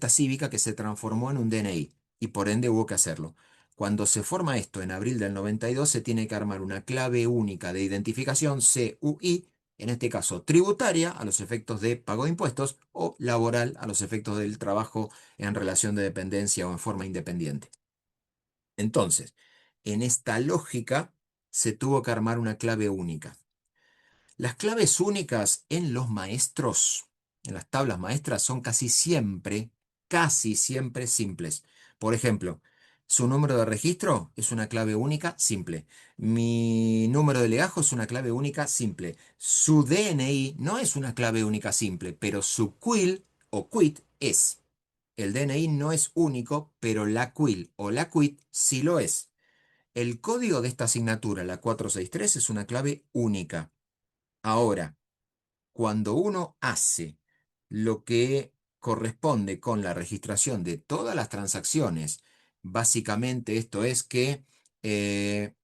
cívica que se transformó en un DNI y por ende hubo que hacerlo. Cuando se forma esto en abril del 92 se tiene que armar una clave única de identificación CUI, en este caso tributaria a los efectos de pago de impuestos o laboral a los efectos del trabajo en relación de dependencia o en forma independiente. Entonces, en esta lógica se tuvo que armar una clave única. Las claves únicas en los maestros, en las tablas maestras, son casi siempre simples. Por ejemplo, su número de registro es una clave única simple. Mi número de legajo es una clave única simple. Su DNI no es una clave única simple, pero su CUIL o QUIT es. El DNI no es único, pero la CUIL o la QUIT sí lo es. El código de esta asignatura, la 463, es una clave única. Ahora, cuando uno hace lo que corresponde con la registración de todas las transacciones, básicamente esto es que eh,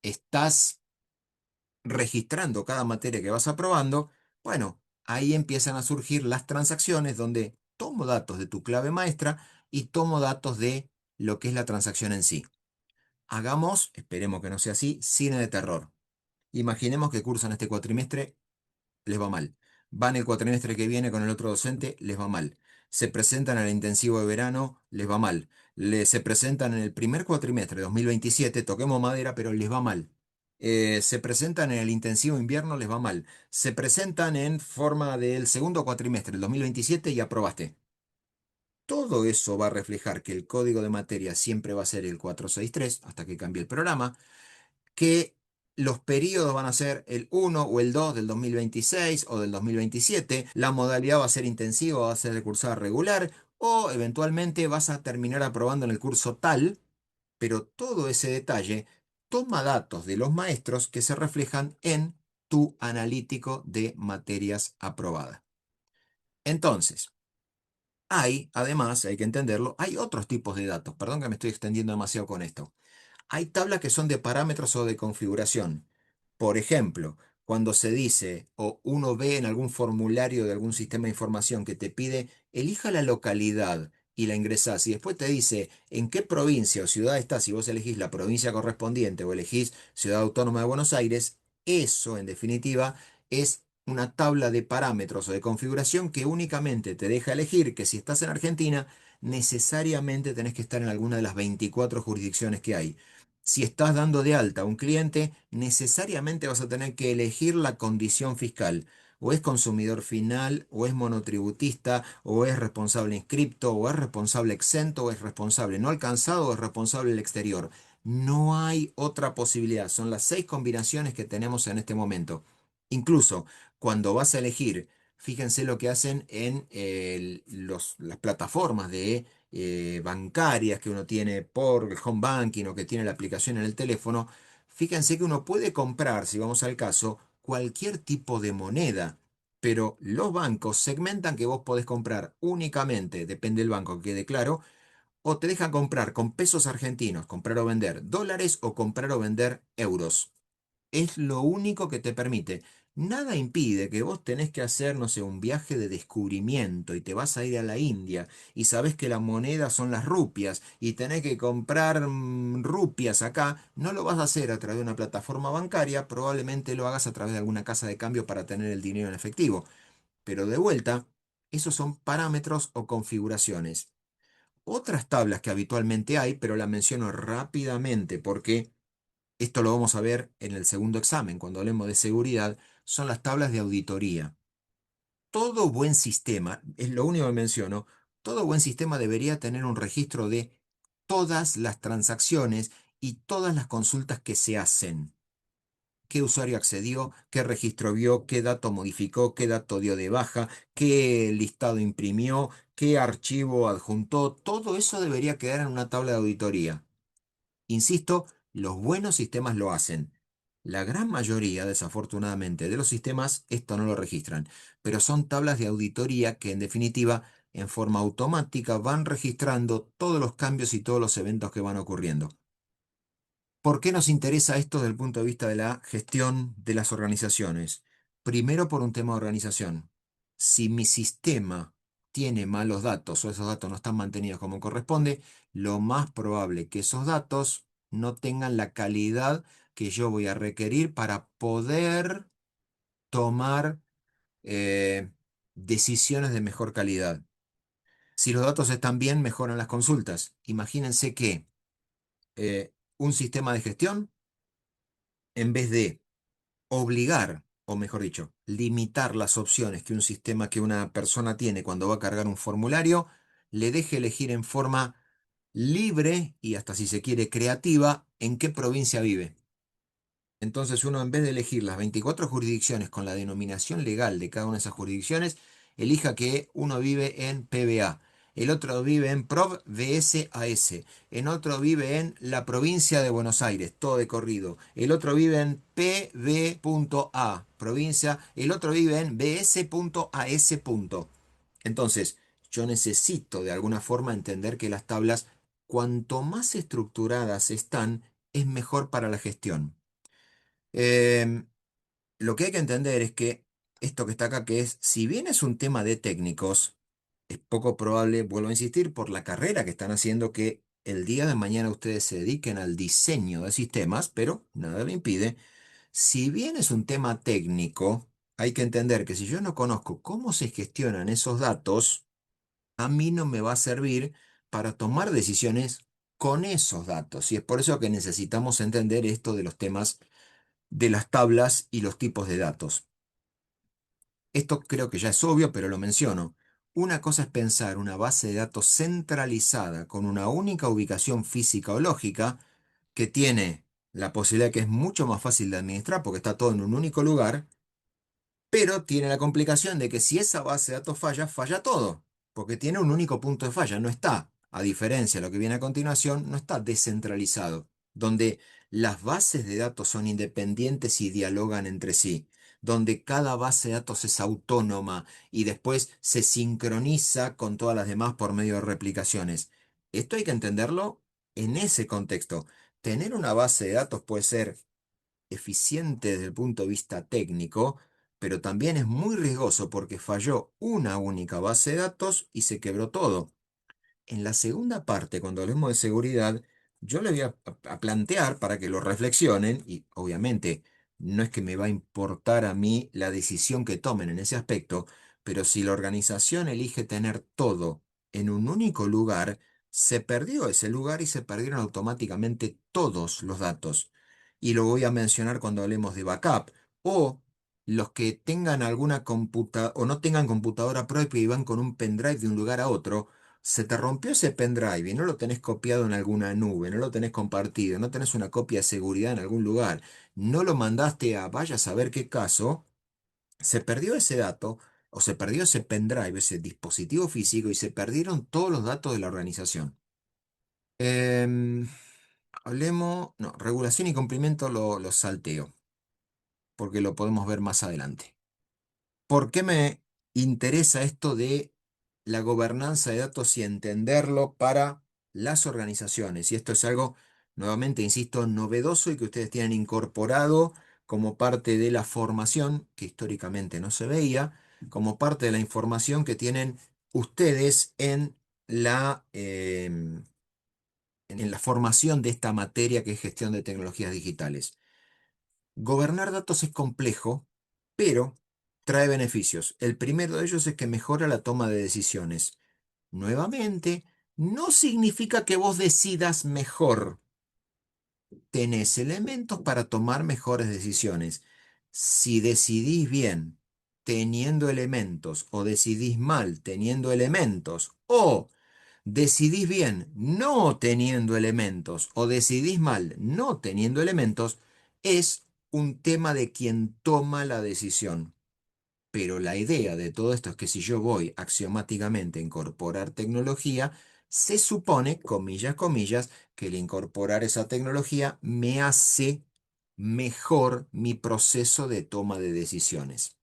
estás registrando cada materia que vas aprobando. Bueno, ahí empiezan a surgir las transacciones donde tomo datos de tu clave maestra y tomo datos de lo que es la transacción en sí. Hagamos, esperemos que no sea así, cine de terror. Imaginemos que cursan este cuatrimestre, les va mal. Van el cuatrimestre que viene con el otro docente, les va mal. Se presentan al intensivo de verano, les va mal. Se presentan en el primer cuatrimestre 2027, toquemos madera, pero les va mal. Se presentan en el intensivo invierno, les va mal. Se presentan en forma del segundo cuatrimestre, el 2027, y aprobaste. Todo eso va a reflejar que el código de materia siempre va a ser el 463 hasta que cambie el programa, que los periodos van a ser el 1 o el 2 del 2026 o del 2027, la modalidad va a ser intensiva, va a ser de cursada regular, o eventualmente vas a terminar aprobando en el curso tal, pero todo ese detalle toma datos de los maestros que se reflejan en tu analítico de materias aprobadas. Entonces, además, hay que entenderlo, hay otros tipos de datos. Perdón que me estoy extendiendo demasiado con esto. Hay tablas que son de parámetros o de configuración. Por ejemplo, cuando se dice o uno ve en algún formulario de algún sistema de información que te pide, elija la localidad y la ingresás y después te dice en qué provincia o ciudad estás, si vos elegís la provincia correspondiente o elegís Ciudad Autónoma de Buenos Aires, eso en definitiva es una tabla de parámetros o de configuración que únicamente te deja elegir que si estás en Argentina, necesariamente tenés que estar en alguna de las 24 jurisdicciones que hay. Si estás dando de alta a un cliente, necesariamente vas a tener que elegir la condición fiscal. O es consumidor final, o es monotributista, o es responsable inscripto, o es responsable exento, o es responsable no alcanzado, o es responsable del exterior. No hay otra posibilidad. Son las 6 combinaciones que tenemos en este momento. Incluso cuando vas a elegir, fíjense lo que hacen en las plataformas de bancarias que uno tiene por el home banking o que tiene la aplicación en el teléfono, fíjense que uno puede comprar, si vamos al caso, cualquier tipo de moneda, pero los bancos segmentan que vos podés comprar únicamente, depende del banco que quede claro, o te dejan comprar con pesos argentinos, comprar o vender dólares o comprar o vender euros. Es lo único que te permite. Nada impide que vos tenés que hacer, no sé, un viaje de descubrimiento y te vas a ir a la India y sabés que la moneda son las rupias y tenés que comprar rupias acá. No lo vas a hacer a través de una plataforma bancaria, probablemente lo hagas a través de alguna casa de cambio para tener el dinero en efectivo. Pero de vuelta, esos son parámetros o configuraciones. Otras tablas que habitualmente hay, pero la menciono rápidamente porque esto lo vamos a ver en el segundo examen, cuando hablemos de seguridad, son las tablas de auditoría. Todo buen sistema, es lo único que menciono, todo buen sistema debería tener un registro de todas las transacciones y todas las consultas que se hacen. ¿Qué usuario accedió? ¿Qué registro vio? ¿Qué dato modificó? ¿Qué dato dio de baja? ¿Qué listado imprimió? ¿Qué archivo adjuntó? Todo eso debería quedar en una tabla de auditoría. Insisto, los buenos sistemas lo hacen. La gran mayoría, desafortunadamente, de los sistemas esto no lo registran, pero son tablas de auditoría que en definitiva, en forma automática, van registrando todos los cambios y todos los eventos que van ocurriendo. ¿Por qué nos interesa esto desde el punto de vista de la gestión de las organizaciones? Primero por un tema de organización. Si mi sistema tiene malos datos o esos datos no están mantenidos como corresponde, lo más probable que esos datos no tengan la calidad que yo voy a requerir para poder tomar eh, decisiones de mejor calidad. Si los datos están bien, mejoran las consultas. Imagínense que un sistema de gestión, en vez de obligar, o mejor dicho, limitar las opciones que un sistema, que una persona tiene cuando va a cargar un formulario, le deje elegir en forma libre y hasta si se quiere creativa en qué provincia vive. Entonces uno en vez de elegir las 24 jurisdicciones con la denominación legal de cada una de esas jurisdicciones, elija que uno vive en PBA, el otro vive en Prov VSAS, en otro vive en la provincia de Buenos Aires, todo de corrido, el otro vive en PB.A, provincia, el otro vive en BS.AS. Entonces, yo necesito de alguna forma entender que las tablas, cuanto más estructuradas están, es mejor para la gestión. Em, lo que hay que entender es que esto que está acá, que es, si bien es un tema de técnicos, es poco probable, vuelvo a insistir, por la carrera que están haciendo, que el día de mañana ustedes se dediquen al diseño de sistemas, pero nada lo impide. Si bien es un tema técnico, hay que entender que si yo no conozco cómo se gestionan esos datos, a mí no me va a servir para tomar decisiones con esos datos. Y es por eso que necesitamos entender esto de los temas de las tablas y los tipos de datos. Esto creo que ya es obvio, pero lo menciono. Una cosa es pensar una base de datos centralizada con una única ubicación física o lógica que tiene la posibilidad que es mucho más fácil de administrar porque está todo en un único lugar, pero tiene la complicación de que si esa base de datos falla, falla todo. porque tiene un único punto de falla, no está, a diferencia de lo que viene a continuación, no está descentralizado, donde las bases de datos son independientes y dialogan entre sí, donde cada base de datos es autónoma y después se sincroniza con todas las demás por medio de replicaciones. Esto hay que entenderlo en ese contexto. Tener una base de datos puede ser eficiente desde el punto de vista técnico, pero también es muy riesgoso porque falló una única base de datos y se quebró todo. En la segunda parte, cuando hablemos de seguridad, yo le voy a plantear para que lo reflexionen y obviamente no es que me va a importar a mí la decisión que tomen en ese aspecto, pero si la organización elige tener todo en un único lugar, se perdió ese lugar y se perdieron automáticamente todos los datos. Y lo voy a mencionar cuando hablemos de backup o los que tengan alguna computadora o no tengan computadora propia y van con un pendrive de un lugar a otro. Se te rompió ese pendrive y no lo tenés copiado en alguna nube, no lo tenés compartido, no tenés una copia de seguridad en algún lugar, no lo mandaste a vaya a saber qué caso, se perdió ese dato o se perdió ese pendrive, ese dispositivo físico y se perdieron todos los datos de la organización. Em, no, regulación y cumplimiento lo salteo, porque lo podemos ver más adelante. ¿Por qué me interesa esto de la gobernanza de datos y entenderlo para las organizaciones? Y esto es algo, nuevamente, insisto, novedoso y que ustedes tienen incorporado como parte de la formación, que históricamente no se veía, como parte de la información que tienen ustedes en en la formación de esta materia que es gestión de tecnologías digitales. Gobernar datos es complejo, pero trae beneficios. El primero de ellos es que mejora la toma de decisiones. Nuevamente, no significa que vos decidas mejor. Tenés elementos para tomar mejores decisiones. Si decidís bien teniendo elementos o decidís mal teniendo elementos o decidís bien no teniendo elementos o decidís mal no teniendo elementos, es un tema de quien toma la decisión. Pero la idea de todo esto es que si yo voy axiomáticamente a incorporar tecnología, se supone, comillas, comillas, que el incorporar esa tecnología me hace mejor mi proceso de toma de decisiones.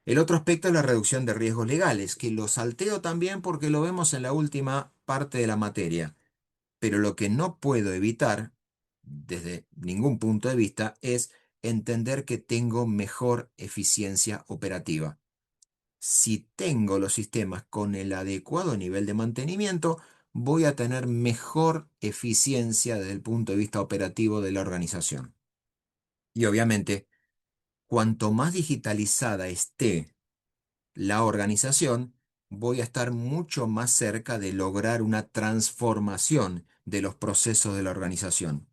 El otro aspecto es la reducción de riesgos legales, que lo salteo también porque lo vemos en la última parte de la materia. Pero lo que no puedo evitar, desde ningún punto de vista, es entender que tengo mejor eficiencia operativa. Si tengo los sistemas con el adecuado nivel de mantenimiento, voy a tener mejor eficiencia desde el punto de vista operativo de la organización. Y obviamente, cuanto más digitalizada esté la organización, voy a estar mucho más cerca de lograr una transformación de los procesos de la organización.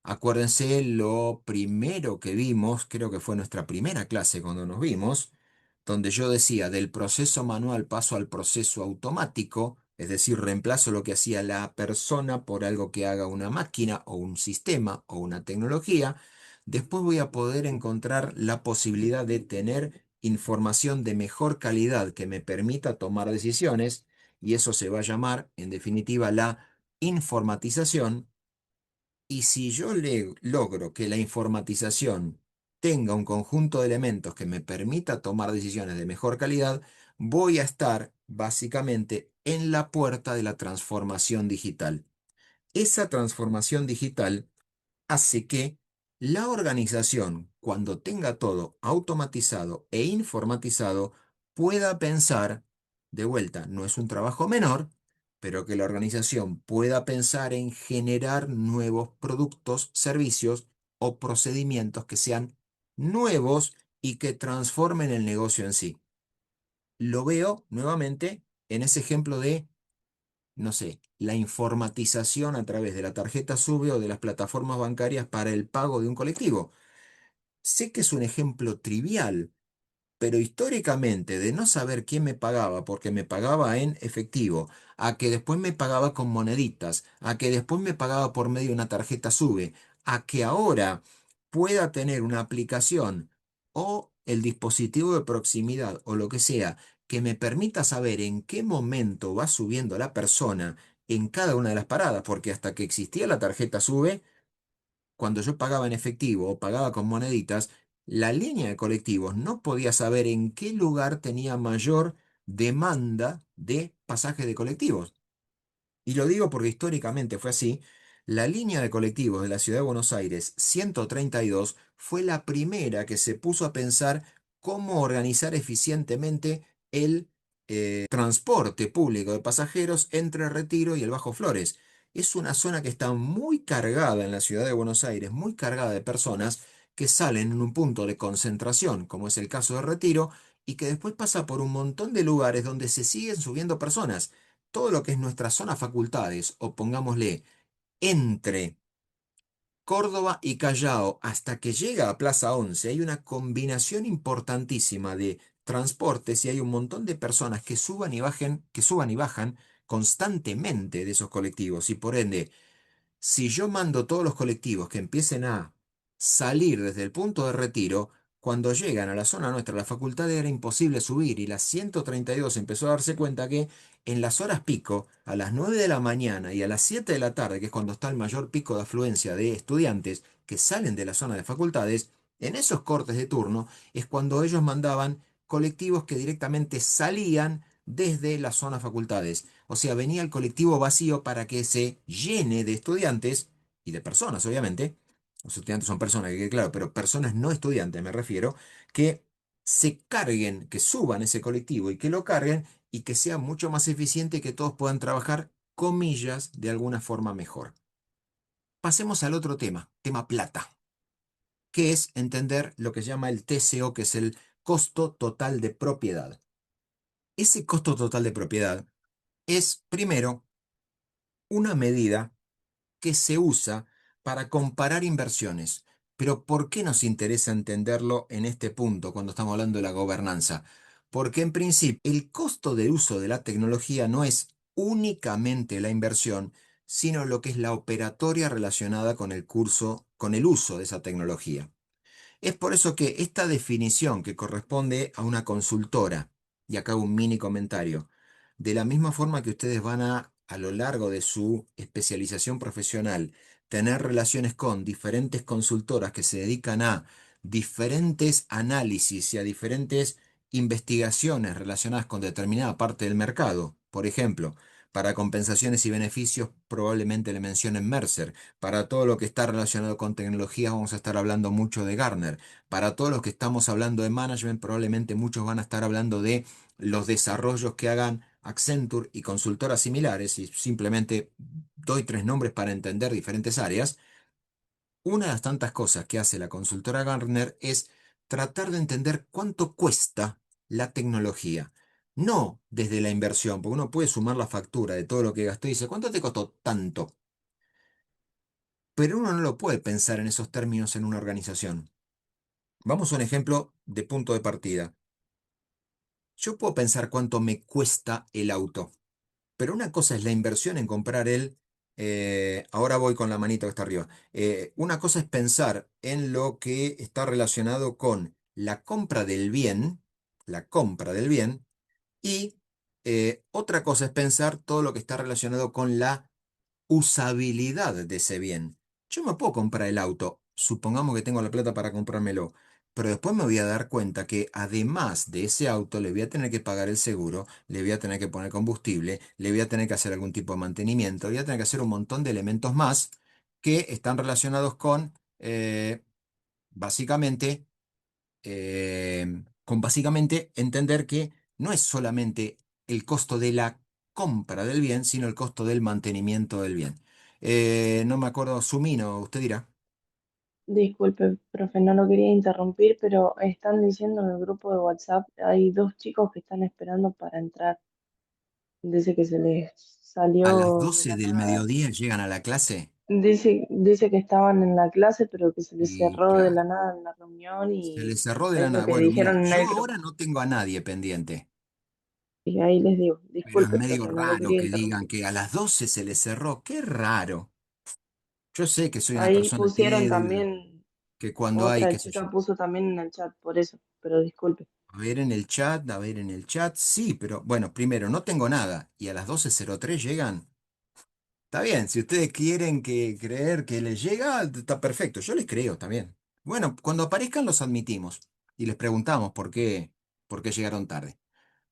Acuérdense, lo primero que vimos, creo que fue nuestra primera clase cuando nos vimos, donde yo decía, del proceso manual paso al proceso automático, es decir, reemplazo lo que hacía la persona por algo que haga una máquina o un sistema o una tecnología. Después voy a poder encontrar la posibilidad de tener información de mejor calidad que me permita tomar decisiones, y eso se va a llamar, en definitiva, la informatización. Y si yo logro que la informatización tenga un conjunto de elementos que me permita tomar decisiones de mejor calidad, voy a estar básicamente en la puerta de la transformación digital. Esa transformación digital hace que la organización, cuando tenga todo automatizado e informatizado, pueda pensar, de vuelta, no es un trabajo menor, pero que la organización pueda pensar en generar nuevos productos, servicios o procedimientos que sean nuevos y que transformen el negocio en sí. Lo veo nuevamente en ese ejemplo de, no sé, la informatización a través de la tarjeta SUBE o de las plataformas bancarias para el pago de un colectivo. Sé que es un ejemplo trivial, pero históricamente de no saber quién me pagaba porque me pagaba en efectivo, a que después me pagaba con moneditas, a que después me pagaba por medio de una tarjeta SUBE, a que ahora pueda tener una aplicación o el dispositivo de proximidad o lo que sea que me permita saber en qué momento va subiendo la persona en cada una de las paradas, porque hasta que existía la tarjeta SUBE, cuando yo pagaba en efectivo o pagaba con moneditas, la línea de colectivos no podía saber en qué lugar tenía mayor demanda de pasajes de colectivos. Y lo digo porque históricamente fue así. La línea de colectivos de la Ciudad de Buenos Aires 132 fue la primera que se puso a pensar cómo organizar eficientemente el transporte público de pasajeros entre Retiro y el Bajo Flores. Es una zona que está muy cargada en la Ciudad de Buenos Aires, muy cargada de personas que salen en un punto de concentración, como es el caso de Retiro, y que después pasa por un montón de lugares donde se siguen subiendo personas. Todo lo que es nuestra zona facultades, o pongámosle entre Córdoba y Callao hasta que llega a Plaza 11, hay una combinación importantísima de transportes y hay un montón de personas que suban y bajan constantemente de esos colectivos y por ende si yo mando todos los colectivos que empiecen a salir desde el punto de Retiro, cuando llegan a la zona nuestra, la facultad era imposible subir y la 132 empezó a darse cuenta que en las horas pico, a las 9 de la mañana y a las 7 de la tarde, que es cuando está el mayor pico de afluencia de estudiantes que salen de la zona de facultades, en esos cortes de turno es cuando ellos mandaban colectivos que directamente salían desde la zona facultades. O sea, venía el colectivo vacío para que se llene de estudiantes y de personas, obviamente. Los estudiantes son personas, que quede claro, pero personas no estudiantes, me refiero, que se carguen, que suban ese colectivo y que lo carguen y que sea mucho más eficiente y que todos puedan trabajar, comillas, de alguna forma mejor. Pasemos al otro tema, tema plata, que es entender lo que se llama el TCO, que es el costo total de propiedad. Ese costo total de propiedad es, primero, una medida que se usa para comparar inversiones. Pero ¿por qué nos interesa entenderlo en este punto cuando estamos hablando de la gobernanza? Porque en principio el costo de uso de la tecnología no es únicamente la inversión, sino lo que es la operatoria relacionada con el curso, con el uso de esa tecnología. Es por eso que esta definición que corresponde a una consultora, y acá hago un mini comentario, de la misma forma que ustedes van a lo largo de su especialización profesional, tener relaciones con diferentes consultoras que se dedican a diferentes análisis y a diferentes investigaciones relacionadas con determinada parte del mercado. Por ejemplo, para compensaciones y beneficios probablemente le mencionen Mercer. Para todo lo que está relacionado con tecnologías vamos a estar hablando mucho de Gartner. Para todos los que estamos hablando de management, probablemente muchos van a estar hablando de los desarrollos que hagan Accenture y consultoras similares, y simplemente doy tres nombres para entender diferentes áreas. Una de las tantas cosas que hace la consultora Gartner es tratar de entender cuánto cuesta la tecnología. No desde la inversión, porque uno puede sumar la factura de todo lo que gastó y dice, ¿cuánto te costó tanto? Pero uno no lo puede pensar en esos términos en una organización. Vamos a un ejemplo de punto de partida. Yo puedo pensar cuánto me cuesta el auto, pero una cosa es la inversión en comprar ahora voy con la manito que está arriba. Una cosa es pensar en lo que está relacionado con la compra del bien, y otra cosa es pensar todo lo que está relacionado con la usabilidad de ese bien. Yo me puedo comprar el auto, supongamos que tengo la plata para comprármelo, pero después me voy a dar cuenta que además de ese auto le voy a tener que pagar el seguro, le voy a tener que poner combustible, le voy a tener que hacer algún tipo de mantenimiento, voy a tener que hacer un montón de elementos más que están relacionados con, básicamente, con básicamente entender que no es solamente el costo de la compra del bien, sino el costo del mantenimiento del bien. No me acuerdo, Sumino, usted dirá. Disculpe, profe, no lo quería interrumpir, pero están diciendo en el grupo de WhatsApp, hay dos chicos que están esperando para entrar. Dice que se les A las salió de 12 la del nada. mediodía llegan a la clase Dice que estaban en la clase, pero que se les y cerró de la claro, nada en la reunión se les y cerró de la es lo nada. que Bueno, mira, dijeron en yo el grupo. ahora no tengo a nadie pendiente, Y ahí les digo, pero es disculpe, medio profe, no lo raro quería que digan interrumpir. que a las 12 se les cerró. Qué raro. Yo sé que soy una Ahí persona pusieron crédula, también, que cuando hay, otra qué sé yo. chica puso también en el chat, por eso. pero disculpe. A ver en el chat, a ver en el chat. Sí, pero bueno, primero, no tengo nada. Y a las 12:03 llegan. Está bien, si ustedes quieren creer que les llega, está perfecto. Yo les creo también. Bueno, cuando aparezcan los admitimos y les preguntamos por qué llegaron tarde.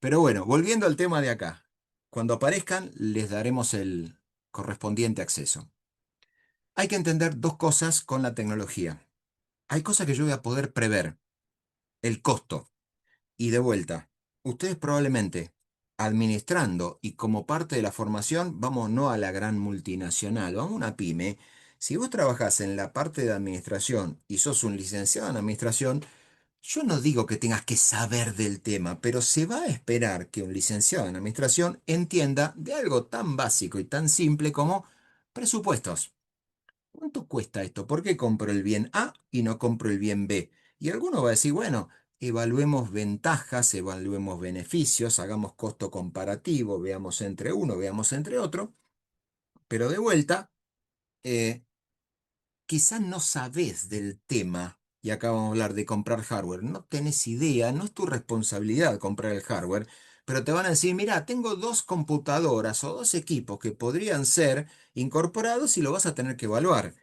Pero bueno, volviendo al tema de acá. Cuando aparezcan, les daremos el correspondiente acceso. Hay que entender dos cosas con la tecnología. Hay cosas que yo voy a poder prever. El costo. Y de vuelta, ustedes probablemente, administrando y como parte de la formación, vamos no a la gran multinacional, vamos a una pyme. Si vos trabajás en la parte de administración y sos un licenciado en administración, yo no digo que tengas que saber del tema, pero se va a esperar que un licenciado en administración entienda de algo tan básico y tan simple como presupuestos. ¿Cuánto cuesta esto? ¿Por qué compro el bien A y no compro el bien B? Y alguno va a decir, bueno, evaluemos ventajas, evaluemos beneficios, hagamos costo comparativo, veamos entre uno, veamos entre otro, pero de vuelta, eh, quizás no sabés del tema, y acá vamos a hablar de comprar hardware, no tenés idea, no es tu responsabilidad comprar el hardware, pero te van a decir, mira, tengo dos computadoras o dos equipos que podrían ser incorporados y lo vas a tener que evaluar.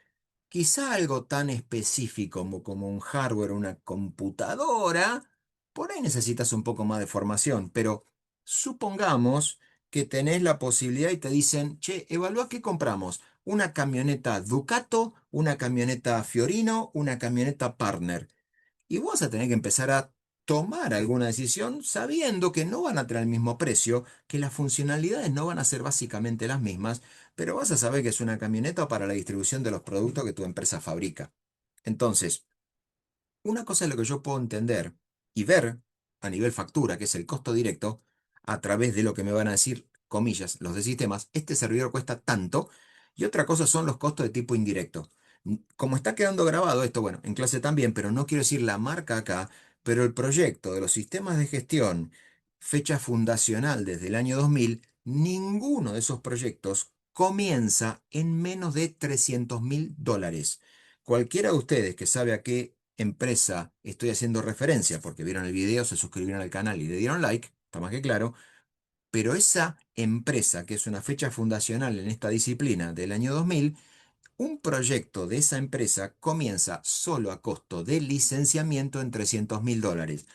Quizá algo tan específico como un hardware, una computadora, por ahí necesitas un poco más de formación, pero supongamos que tenés la posibilidad y te dicen, che, evalúa qué compramos. Una camioneta Ducato, una camioneta Fiorino, una camioneta Partner. Y vos vas a tener que empezar a tomar alguna decisión sabiendo que no van a tener el mismo precio, que las funcionalidades no van a ser básicamente las mismas, pero vas a saber que es una camioneta para la distribución de los productos que tu empresa fabrica. Entonces, una cosa es lo que yo puedo entender y ver a nivel factura, que es el costo directo, a través de lo que me van a decir, comillas, los de sistemas, este servidor cuesta tanto, y otra cosa son los costos de tipo indirecto. Como está quedando grabado esto, bueno, en clase también, pero no quiero decir la marca acá, pero el proyecto de los sistemas de gestión, fecha fundacional desde el año 2000, ninguno de esos proyectos comienza en menos de $300.000. Cualquiera de ustedes que sabe a qué empresa estoy haciendo referencia, porque vieron el video, se suscribieron al canal y le dieron like, está más que claro, pero esa empresa, que es una fecha fundacional en esta disciplina del año 2000, un proyecto de esa empresa comienza solo a costo de licenciamiento en $300.000.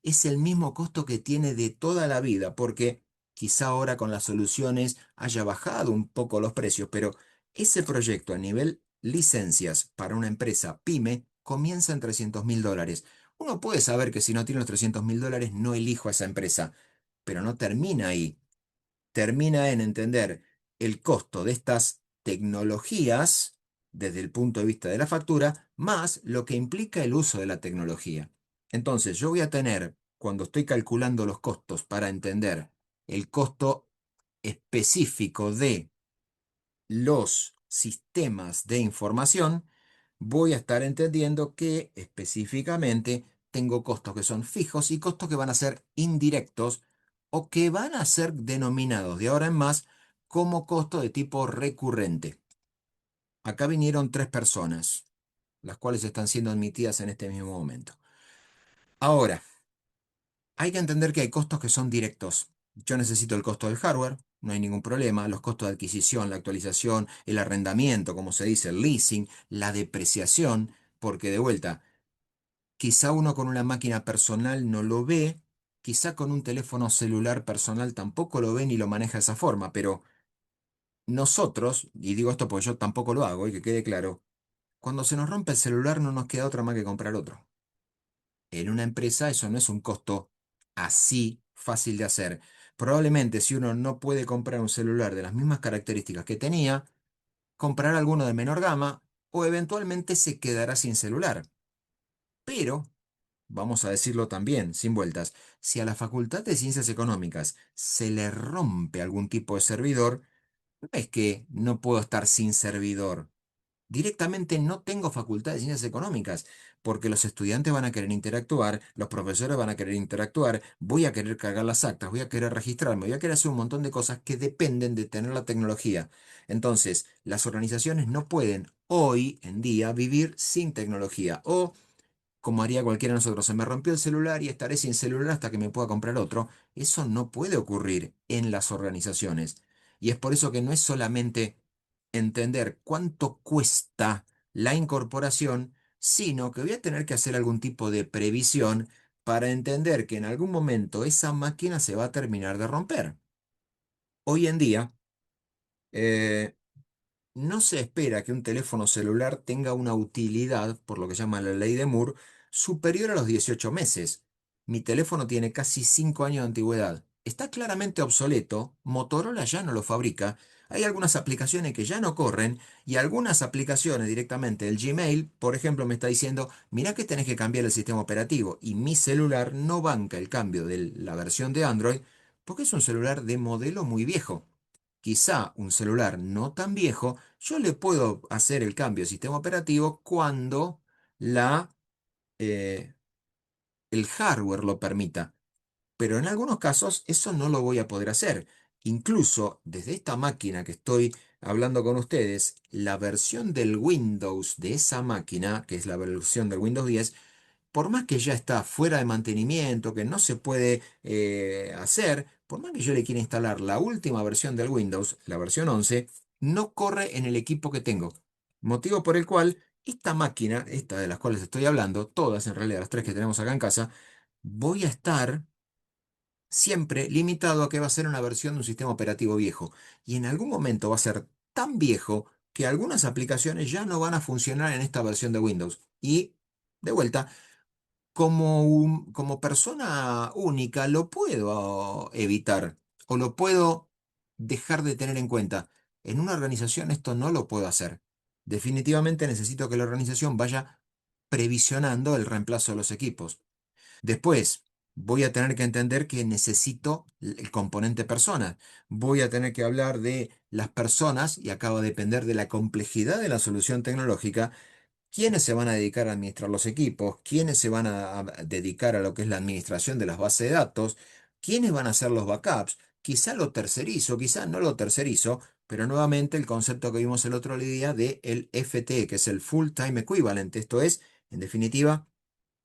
Es el mismo costo que tiene de toda la vida, porque quizá ahora con las soluciones haya bajado un poco los precios, pero ese proyecto a nivel licencias para una empresa pyme comienza en $300.000. Uno puede saber que si no tiene los $300.000 no elijo a esa empresa, pero no termina ahí. Termina en entender el costo de estas tecnologías desde el punto de vista de la factura, más lo que implica el uso de la tecnología. Entonces, yo voy a tener, cuando estoy calculando los costos para entender el costo específico de los sistemas de información, voy a estar entendiendo que específicamente tengo costos que son fijos y costos que van a ser indirectos o que van a ser denominados de ahora en más como costo de tipo recurrente. Acá vinieron tres personas, las cuales están siendo admitidas en este mismo momento. Ahora, hay que entender que hay costos que son directos. Yo necesito el costo del hardware, no hay ningún problema. Los costos de adquisición, la actualización, el arrendamiento, como se dice, el leasing, la depreciación, porque de vuelta, quizá uno con una máquina personal no lo ve, quizá con un teléfono celular personal tampoco lo ve ni lo maneja de esa forma, pero nosotros, y digo esto porque yo tampoco lo hago y que quede claro, cuando se nos rompe el celular no nos queda otra más que comprar otro. En una empresa eso no es un costo así fácil de hacer. Probablemente si uno no puede comprar un celular de las mismas características que tenía, comprará alguno de menor gama o eventualmente se quedará sin celular. Pero, vamos a decirlo también, sin vueltas, si a la Facultad de Ciencias Económicas se le rompe algún tipo de servidor, no es que no puedo estar sin servidor. Directamente no tengo facultad de ciencias económicas, porque los estudiantes van a querer interactuar, los profesores van a querer interactuar, voy a querer cargar las actas, voy a querer registrarme, voy a querer hacer un montón de cosas que dependen de tener la tecnología. Entonces, las organizaciones no pueden hoy en día vivir sin tecnología o como haría cualquiera de nosotros. Se me rompió el celular y estaré sin celular hasta que me pueda comprar otro. Eso no puede ocurrir en las organizaciones. Y es por eso que no es solamente entender cuánto cuesta la incorporación, sino que voy a tener que hacer algún tipo de previsión para entender que en algún momento esa máquina se va a terminar de romper. Hoy en día, eh, no se espera que un teléfono celular tenga una utilidad, por lo que llama la ley de Moore, superior a los 18 meses. Mi teléfono tiene casi 5 años de antigüedad. Está claramente obsoleto, Motorola ya no lo fabrica, hay algunas aplicaciones que ya no corren y algunas aplicaciones directamente, el Gmail, por ejemplo, me está diciendo, mirá que tenés que cambiar el sistema operativo y mi celular no banca el cambio de la versión de Android porque es un celular de modelo muy viejo. Quizá un celular no tan viejo, yo le puedo hacer el cambio de sistema operativo cuando la, eh, el hardware lo permita. Pero en algunos casos eso no lo voy a poder hacer. Incluso desde esta máquina que estoy hablando con ustedes, la versión del Windows de esa máquina, que es la versión del Windows 10, por más que ya está fuera de mantenimiento, que no se puede hacer, por más que yo le quiera instalar la última versión del Windows, la versión 11, no corre en el equipo que tengo. Motivo por el cual esta máquina, esta de las cuales estoy hablando, todas en realidad, las tres que tenemos acá en casa, voy a estar siempre limitado a que va a ser una versión de un sistema operativo viejo. Y en algún momento va a ser tan viejo que algunas aplicaciones ya no van a funcionar en esta versión de Windows. Y, de vuelta, como persona única lo puedo evitar o lo puedo dejar de tener en cuenta. En una organización esto no lo puedo hacer. Definitivamente necesito que la organización vaya previsionando el reemplazo de los equipos. Después, voy a tener que entender que necesito el componente persona. Voy a tener que hablar de las personas, y acaba de depender de la complejidad de la solución tecnológica, quiénes se van a dedicar a administrar los equipos, quiénes se van a dedicar a lo que es la administración de las bases de datos, quiénes van a hacer los backups. Quizá lo tercerizo, quizá no lo tercerizo, pero nuevamente el concepto que vimos el otro día de el FTE, que es el Full Time Equivalent. Esto es, en definitiva,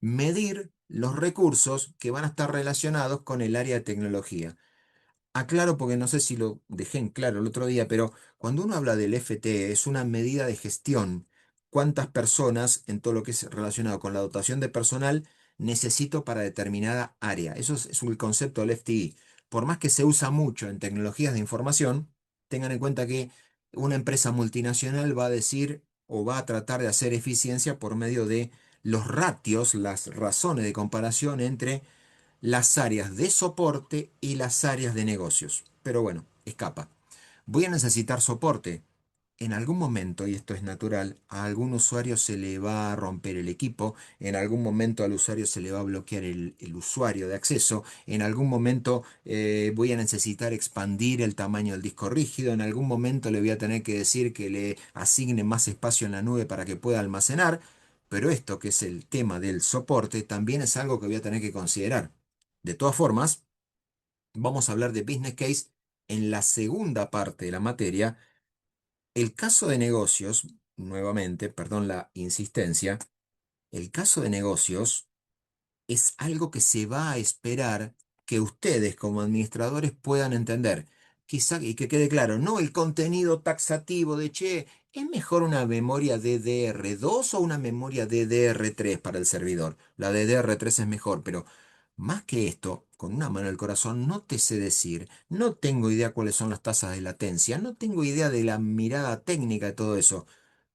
medir los recursos que van a estar relacionados con el área de tecnología. Aclaro porque no sé si lo dejé en claro el otro día, pero cuando uno habla del FTE es una medida de gestión. ¿Cuántas personas en todo lo que es relacionado con la dotación de personal necesito para determinada área? Eso es el concepto del FTE. Por más que se usa mucho en tecnologías de información, tengan en cuenta que una empresa multinacional va a decir o va a tratar de hacer eficiencia por medio de los ratios, las razones de comparación entre las áreas de soporte y las áreas de negocios. Pero bueno, escapa. Voy a necesitar soporte. En algún momento, y esto es natural, a algún usuario se le va a romper el equipo, en algún momento al usuario se le va a bloquear el usuario de acceso, en algún momento voy a necesitar expandir el tamaño del disco rígido, en algún momento le voy a tener que decir que le asigne más espacio en la nube para que pueda almacenar, pero esto que es el tema del soporte también es algo que voy a tener que considerar. De todas formas, vamos a hablar de business case en la segunda parte de la materia. El caso de negocios, nuevamente, perdón la insistencia, el caso de negocios es algo que se va a esperar que ustedes como administradores puedan entender. Quizá, y que quede claro, no el contenido taxativo de, che, ¿es mejor una memoria DDR2 o una memoria DDR3 para el servidor? La DDR3 es mejor, pero más que esto, con una mano al corazón, no te sé decir, no tengo idea cuáles son las tasas de latencia, no tengo idea de la mirada técnica de todo eso,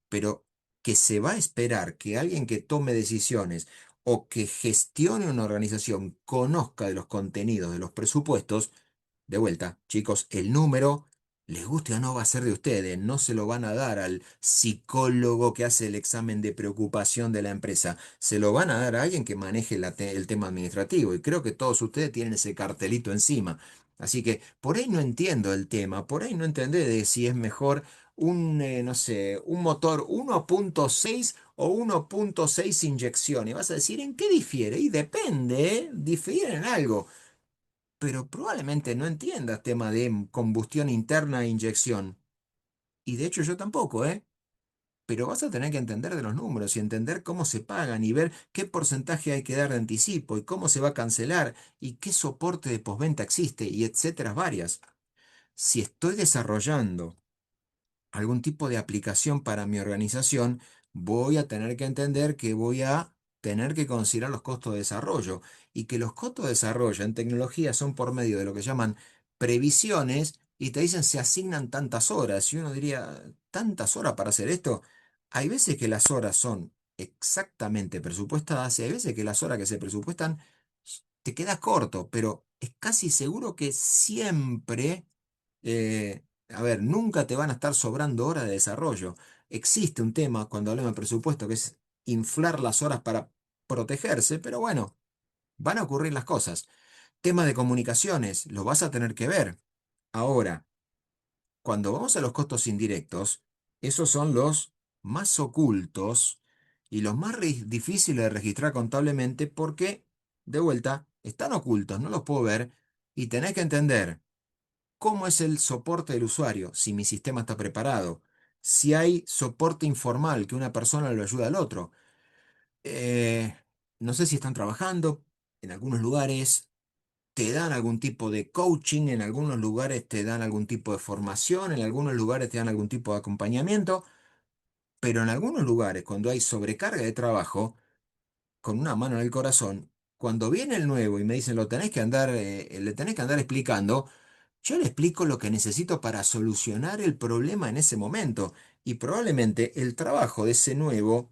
pero que se va a esperar que alguien que tome decisiones o que gestione una organización conozca de los contenidos de los presupuestos, de vuelta, chicos, el número, les guste o no, va a ser de ustedes, no se lo van a dar al psicólogo que hace el examen de preocupación de la empresa, se lo van a dar a alguien que maneje el tema administrativo, y creo que todos ustedes tienen ese cartelito encima. Así que por ahí no entiendo el tema, por ahí no entendé de si es mejor no sé, un motor 1.6 o 1.6 inyección. Y vas a decir, ¿en qué difiere? Y depende, ¿eh? Difiere en algo. Pero probablemente no entiendas tema de combustión interna e inyección. Y de hecho yo tampoco, ¿eh? pero vas a tener que entender de los números y entender cómo se pagan y ver qué porcentaje hay que dar de anticipo y cómo se va a cancelar y qué soporte de postventa existe y etcétera varias. Si estoy desarrollando algún tipo de aplicación para mi organización, voy a tener que entender que voy a tener que considerar los costos de desarrollo y que los costos de desarrollo en tecnología son por medio de lo que llaman previsiones y te dicen se asignan tantas horas y uno diría, ¿tantas horas para hacer esto? Hay veces que las horas son exactamente presupuestadas y hay veces que las horas que se presupuestan te quedas corto, pero es casi seguro que siempre a ver, nunca te van a estar sobrando horas de desarrollo. Existe un tema cuando hablamos de presupuesto que es inflar las horas para protegerse, pero bueno, van a ocurrir las cosas. Tema de comunicaciones, lo vas a tener que ver. Ahora, cuando vamos a los costos indirectos, esos son los más ocultos y los más difíciles de registrar contablemente porque, de vuelta, están ocultos, no los puedo ver y tenés que entender. ¿Cómo es el soporte del usuario? Si mi sistema está preparado. Si hay soporte informal, que una persona lo ayuda al otro. Eh, no sé si están trabajando. En algunos lugares te dan algún tipo de coaching, en algunos lugares te dan algún tipo de formación, en algunos lugares te dan algún tipo de acompañamiento, pero en algunos lugares, cuando hay sobrecarga de trabajo, con una mano en el corazón, cuando viene el nuevo y me dicen lo tenés que andar, le tenés que andar explicando, yo le explico lo que necesito para solucionar el problema en ese momento. Y probablemente el trabajo de ese nuevo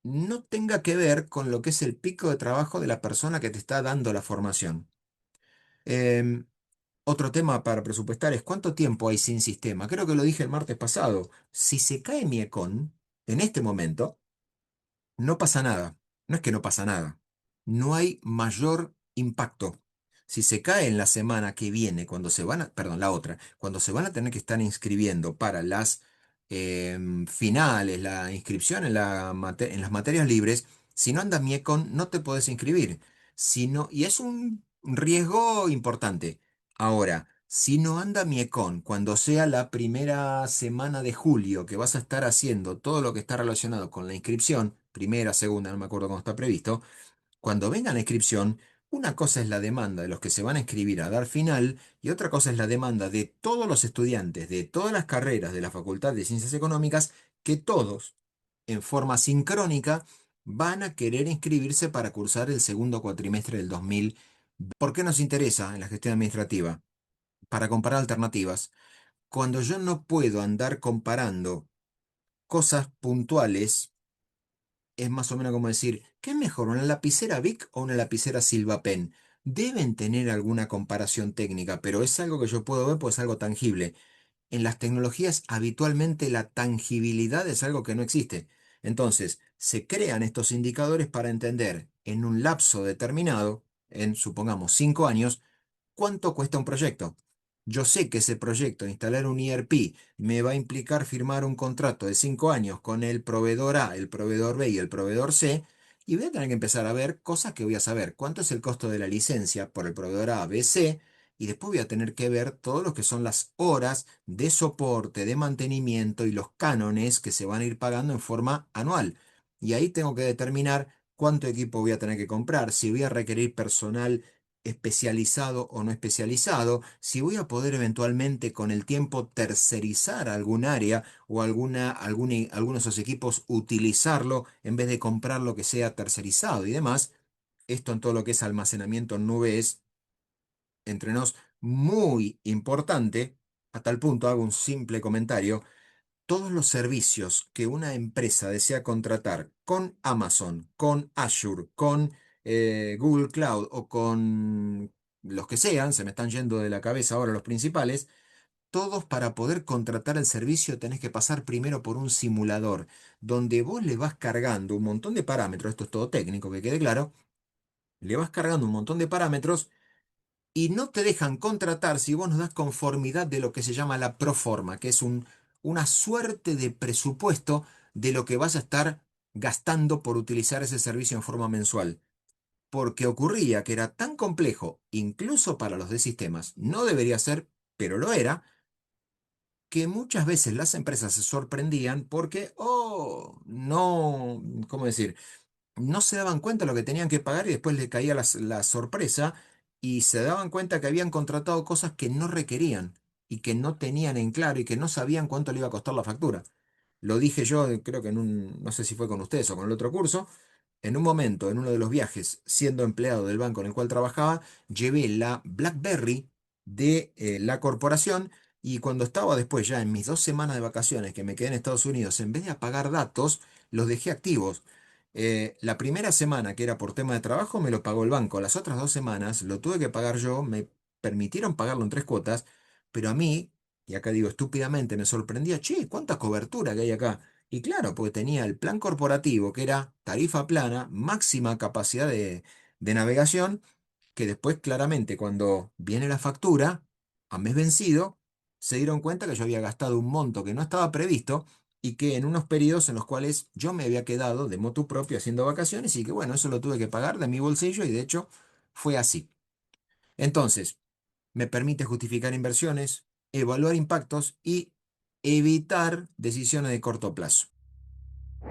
no tenga que ver con lo que es el pico de trabajo de la persona que te está dando la formación. Em, Otro tema para presupuestar es cuánto tiempo hay sin sistema. Creo que lo dije el martes pasado. Si se cae mi Econ en este momento, no pasa nada. No es que no pasa nada. No hay mayor impacto. Si se cae en la semana que viene, cuando se van a, perdón, la otra, cuando se van a tener que estar inscribiendo para las finales, la inscripción en, en las materias libres, si no anda Miecon, no te podés inscribir. Si no, y es un riesgo importante. Ahora, si no anda Miecon, cuando sea la primera semana de julio que vas a estar haciendo todo lo que está relacionado con la inscripción, primera, segunda, no me acuerdo cómo está previsto, cuando venga la inscripción, una cosa es la demanda de los que se van a inscribir a dar final y otra cosa es la demanda de todos los estudiantes de todas las carreras de la Facultad de Ciencias Económicas, que todos, en forma sincrónica, van a querer inscribirse para cursar el segundo cuatrimestre del 2000. ¿Por qué nos interesa en la gestión administrativa? Para comparar alternativas. Cuando yo no puedo andar comparando cosas puntuales, es más o menos como decir, ¿qué es mejor, una lapicera Bic o una lapicera Silvapen? Deben tener alguna comparación técnica, pero es algo que yo puedo ver, pues es algo tangible. En las tecnologías habitualmente la tangibilidad es algo que no existe. Entonces, se crean estos indicadores para entender en un lapso determinado, en supongamos 5 años, ¿cuánto cuesta un proyecto? Yo sé que ese proyecto, instalar un ERP, me va a implicar firmar un contrato de 5 años con el proveedor A, el proveedor B y el proveedor C, y voy a tener que empezar a ver cosas que voy a saber. ¿Cuánto es el costo de la licencia por el proveedor A, B, C? Y después voy a tener que ver todo lo que son las horas de soporte, de mantenimiento y los cánones que se van a ir pagando en forma anual. Y ahí tengo que determinar cuánto equipo voy a tener que comprar, si voy a requerir personal especializado o no especializado, si voy a poder eventualmente con el tiempo tercerizar algún área o alguno de esos equipos utilizarlo en vez de comprar lo que sea tercerizado y demás. Esto en todo lo que es almacenamiento en nube es, entre nos, muy importante. A tal punto hago un simple comentario. Todos los servicios que una empresa desea contratar con Amazon, con Azure, con Google Cloud o con los que sean, se me están yendo de la cabeza ahora los principales, todos para poder contratar el servicio tenés que pasar primero por un simulador, donde vos le vas cargando un montón de parámetros, esto es todo técnico, que quede claro, le vas cargando un montón de parámetros y no te dejan contratar si vos nos das conformidad de lo que se llama la proforma, que es una suerte de presupuesto de lo que vas a estar gastando por utilizar ese servicio en forma mensual. Porque ocurría que era tan complejo, incluso para los de sistemas, no debería ser, pero lo era, que muchas veces las empresas se sorprendían porque, oh, no, ¿cómo decir? No se daban cuenta de lo que tenían que pagar y después les caía la sorpresa y se daban cuenta que habían contratado cosas que no requerían y que no tenían en claro y que no sabían cuánto le iba a costar la factura. Lo dije yo, creo que no sé si fue con ustedes o con el otro curso, en un momento, en uno de los viajes, siendo empleado del banco en el cual trabajaba, llevé la BlackBerry de la corporación y cuando estaba después ya en mis 2 semanas de vacaciones que me quedé en Estados Unidos, en vez de apagar datos, los dejé activos. La primera semana, que era por tema de trabajo, me lo pagó el banco. Las otras 2 semanas lo tuve que pagar yo, me permitieron pagarlo en 3 cuotas, pero a mí, y acá digo estúpidamente, me sorprendía, che, cuánta cobertura que hay acá. Y claro, porque tenía el plan corporativo, que era tarifa plana, máxima capacidad de navegación, que después claramente cuando viene la factura, a mes vencido, se dieron cuenta que yo había gastado un monto que no estaba previsto y que en unos periodos en los cuales yo me había quedado de motu propio haciendo vacaciones y que bueno, eso lo tuve que pagar de mi bolsillo y de hecho fue así. Entonces, me permite justificar inversiones, evaluar impactos y evitar decisiones de corto plazo.